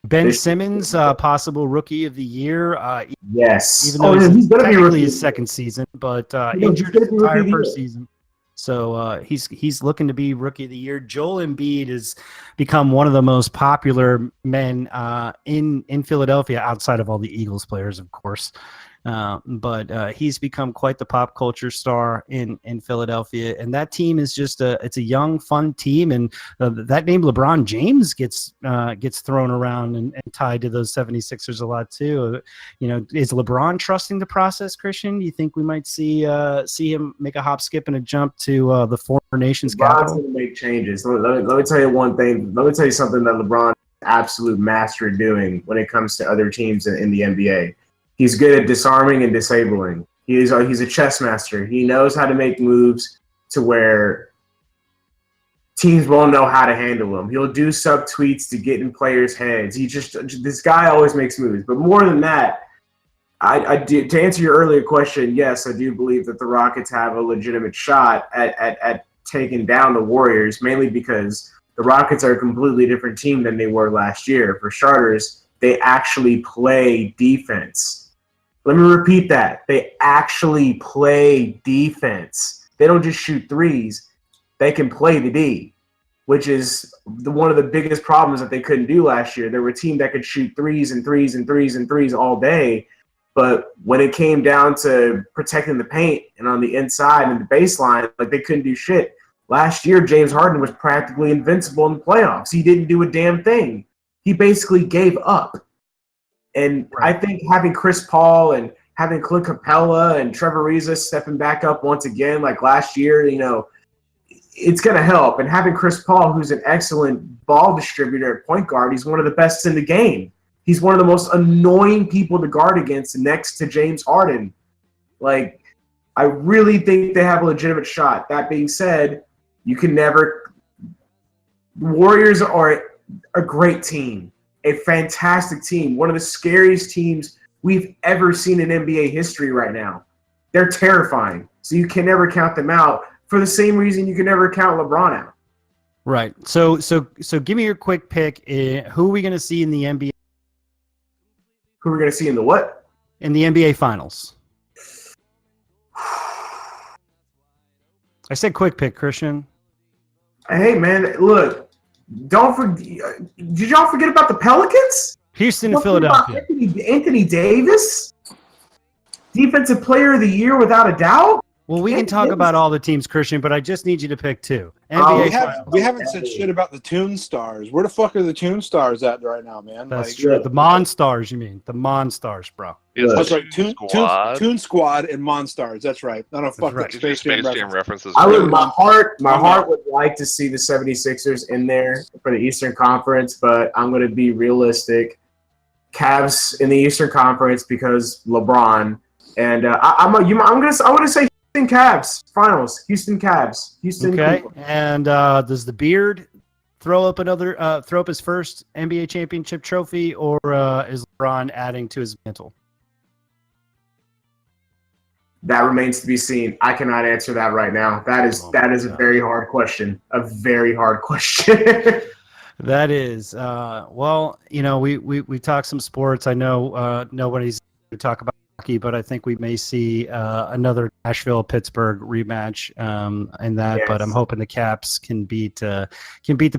Ben Simmons, possible rookie of the year. Yes. Even though he's technically his second season, but injured his entire first season. So he's looking to be rookie of the year. Joel Embiid has become one of the most popular men in Philadelphia, outside of all the Eagles players, of course. But he's become quite the pop culture star in Philadelphia, and that team is it's a young, fun team, and that name LeBron James gets thrown around and tied to those 76ers a lot too. Is LeBron trusting the process, Christian? Do you think we might see him make a hop, skip, and a jump to the former nation's capital? LeBron's going to make changes. Let me tell you one thing. Let me tell you something that LeBron is an absolute master at doing when it comes to other teams in the NBA. He's good at disarming and disabling. He's a chess master. He knows how to make moves to where teams won't know how to handle him. He'll do subtweets to get in players' heads. This guy always makes moves. But more than that, to answer your earlier question, yes, I do believe that the Rockets have a legitimate shot at taken down the Warriors, mainly because the Rockets are a completely different team than they were last year. For starters, they actually play defense. Let me repeat that. They actually play defense. They don't just shoot threes. They can play the D, which is one of the biggest problems that they couldn't do last year. There were a team that could shoot threes and threes and threes and threes all day, but when it came down to protecting the paint and on the inside and the baseline, like, they couldn't do shit. Last year, James Harden was practically invincible in the playoffs. He didn't do a damn thing. He basically gave up. And I think having Chris Paul and having Clint Capella and Trevor Ariza stepping back up once again, like last year, it's going to help. And having Chris Paul, who's an excellent ball distributor at point guard, he's one of the best in the game. He's one of the most annoying people to guard against next to James Harden. Like, I really think they have a legitimate shot. That being said, you can never – Warriors are a great team. A fantastic team, one of the scariest teams we've ever seen in NBA history right now. They're terrifying, so you can never count them out for the same reason you can never count LeBron out. Right. So give me your quick pick. Who are we going to see in the NBA? Who are we going to see in the what? In the NBA Finals. I said quick pick, Christian. Hey, man, look. Don't forget. Did y'all forget about the Pelicans? Houston, Philadelphia. Anthony Davis, Defensive Player of the Year without a doubt. Well, we can talk about all the teams, Christian, but I just need you to pick two. We haven't said shit about the Toon Stars. Where the fuck are the Toon Stars at right now, man? That's true. The Monstars, you mean? The Monstars, bro. That's right. Toon Squad and Monstars. That's right. I don't fuck that Space Jam references. My heart would like to see the 76ers in there for the Eastern Conference, but I'm going to be realistic. Cavs in the Eastern Conference because LeBron, and I'm going to say Houston Cavs finals. Houston Cavs. Houston. Okay. Cleveland. And does the Beard throw up his first NBA championship trophy, or is LeBron adding to his mantle? That remains to be seen. I cannot answer that right now. That is a very hard question. A very hard question. That is. Well, we talk some sports. I know nobody's going to talk about hockey, but I think we may see another Nashville-Pittsburgh rematch in that. Yes. But I'm hoping the Caps can beat the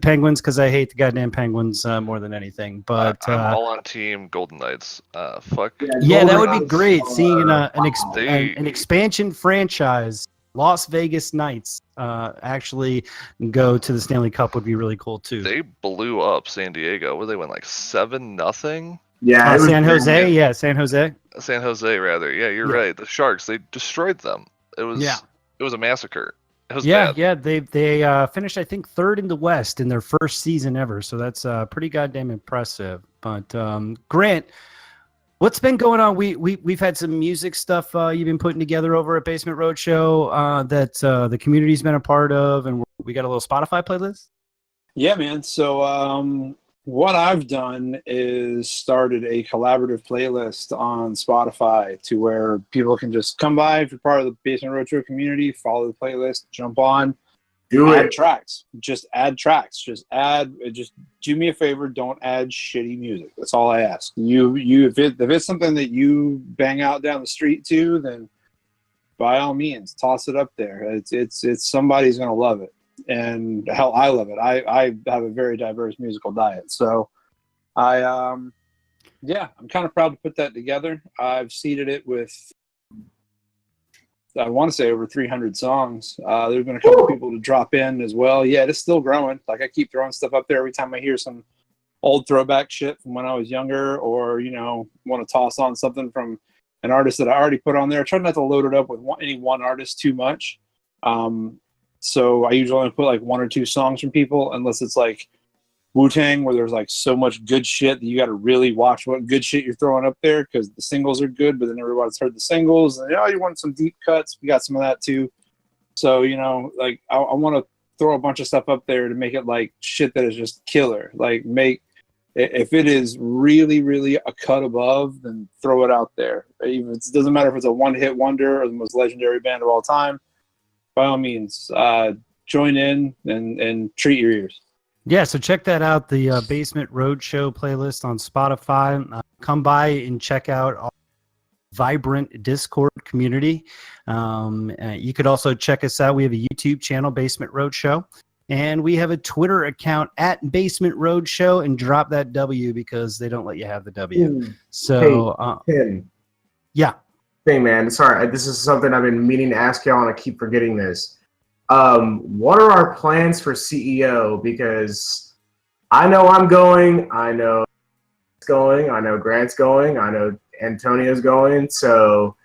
Penguins because I hate the goddamn Penguins more than anything. But I'm all on team Golden Knights. Fuck. Yeah, that would be great. Seeing an expansion franchise, Las Vegas Knights, actually go to the Stanley Cup would be really cool too. They blew up San Diego. Where they went like 7-0. Yeah, San Jose. Yeah, San Jose. San Jose, rather. Yeah, you're right. The Sharks, they destroyed them. It was a massacre. It was bad. Yeah. They finished, I think, third in the West in their first season ever. So that's pretty goddamn impressive. But Grant, what's been going on? We've had some music stuff you've been putting together over at Basement Roadshow that the community's been a part of, and we got a little Spotify playlist. Yeah, man. So what I've done is started a collaborative playlist on Spotify to where people can just come by if you're part of the Basement Roadshow community, follow the playlist, jump on, add tracks. Just add tracks. Just do me a favor, don't add shitty music. That's all I ask. If it's something that you bang out down the street to, then by all means, toss it up there. It's somebody's gonna love it. And hell, I love it. I have a very diverse musical diet, so I'm kind of proud to put that together. I've seeded it with, I want to say, over 300 songs. There's been a couple people to drop in as well. Yeah, it's still growing. Like, I keep throwing stuff up there every time I hear some old throwback shit from when I was younger, or want to toss on something from an artist that I already put on there. I try not to load it up with any one artist too much. So I usually only put like one or two songs from people, unless it's like Wu-Tang, where there's like so much good shit that you got to really watch what good shit you're throwing up there, because the singles are good, but then everybody's heard the singles, and you want some deep cuts. We got some of that too. So like I want to throw a bunch of stuff up there to make it like shit that is just killer. Like, if it is really, really a cut above, then throw it out there. Even it doesn't matter if it's a one-hit wonder or the most legendary band of all time. By all means, join in and treat your ears. Yeah, so check that out, the Basement Roadshow playlist on Spotify. Come by and check out our vibrant Discord community. You could also check us out. We have a YouTube channel, Basement Roadshow, and we have a Twitter account at Basement Roadshow, and drop that W because they don't let you have the W. So, Tim. Yeah. Hey, man. Sorry, this is something I've been meaning to ask y'all, and I keep forgetting this. What are our plans for CEO? Because I know I'm going. I know it's going. I know Grant's going. I know Antonio's going. So,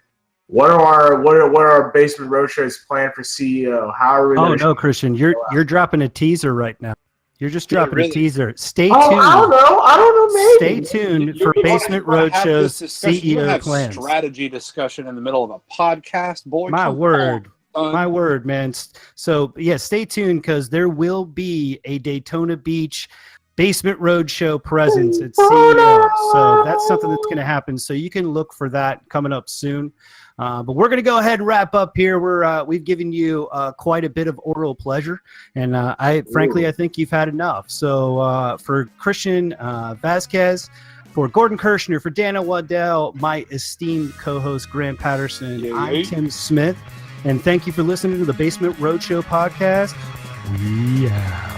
what are our Basement Roadshow's plan for CEO? How are we? Oh no, Christian, you're dropping a teaser right now. You're just dropping a teaser. Stay tuned. I don't know. Maybe. Stay tuned for Basement Roadshow's CEO plans. Strategy discussion in the middle of a podcast, boy. My word. My word, man. So, yeah, stay tuned because there will be a Daytona Beach Basement Roadshow presence at CEO. So that's something that's going to happen. So you can look for that coming up soon. But we're going to go ahead and wrap up here. We've given you quite a bit of oral pleasure, and I think you've had enough. So for Christian Vazquez, for Gordon Kirchner, for Danno, Waddell, my esteemed co-host Grant Patterson, I'm Tim Smith. And thank you for listening to the Basement Roadshow podcast. We out.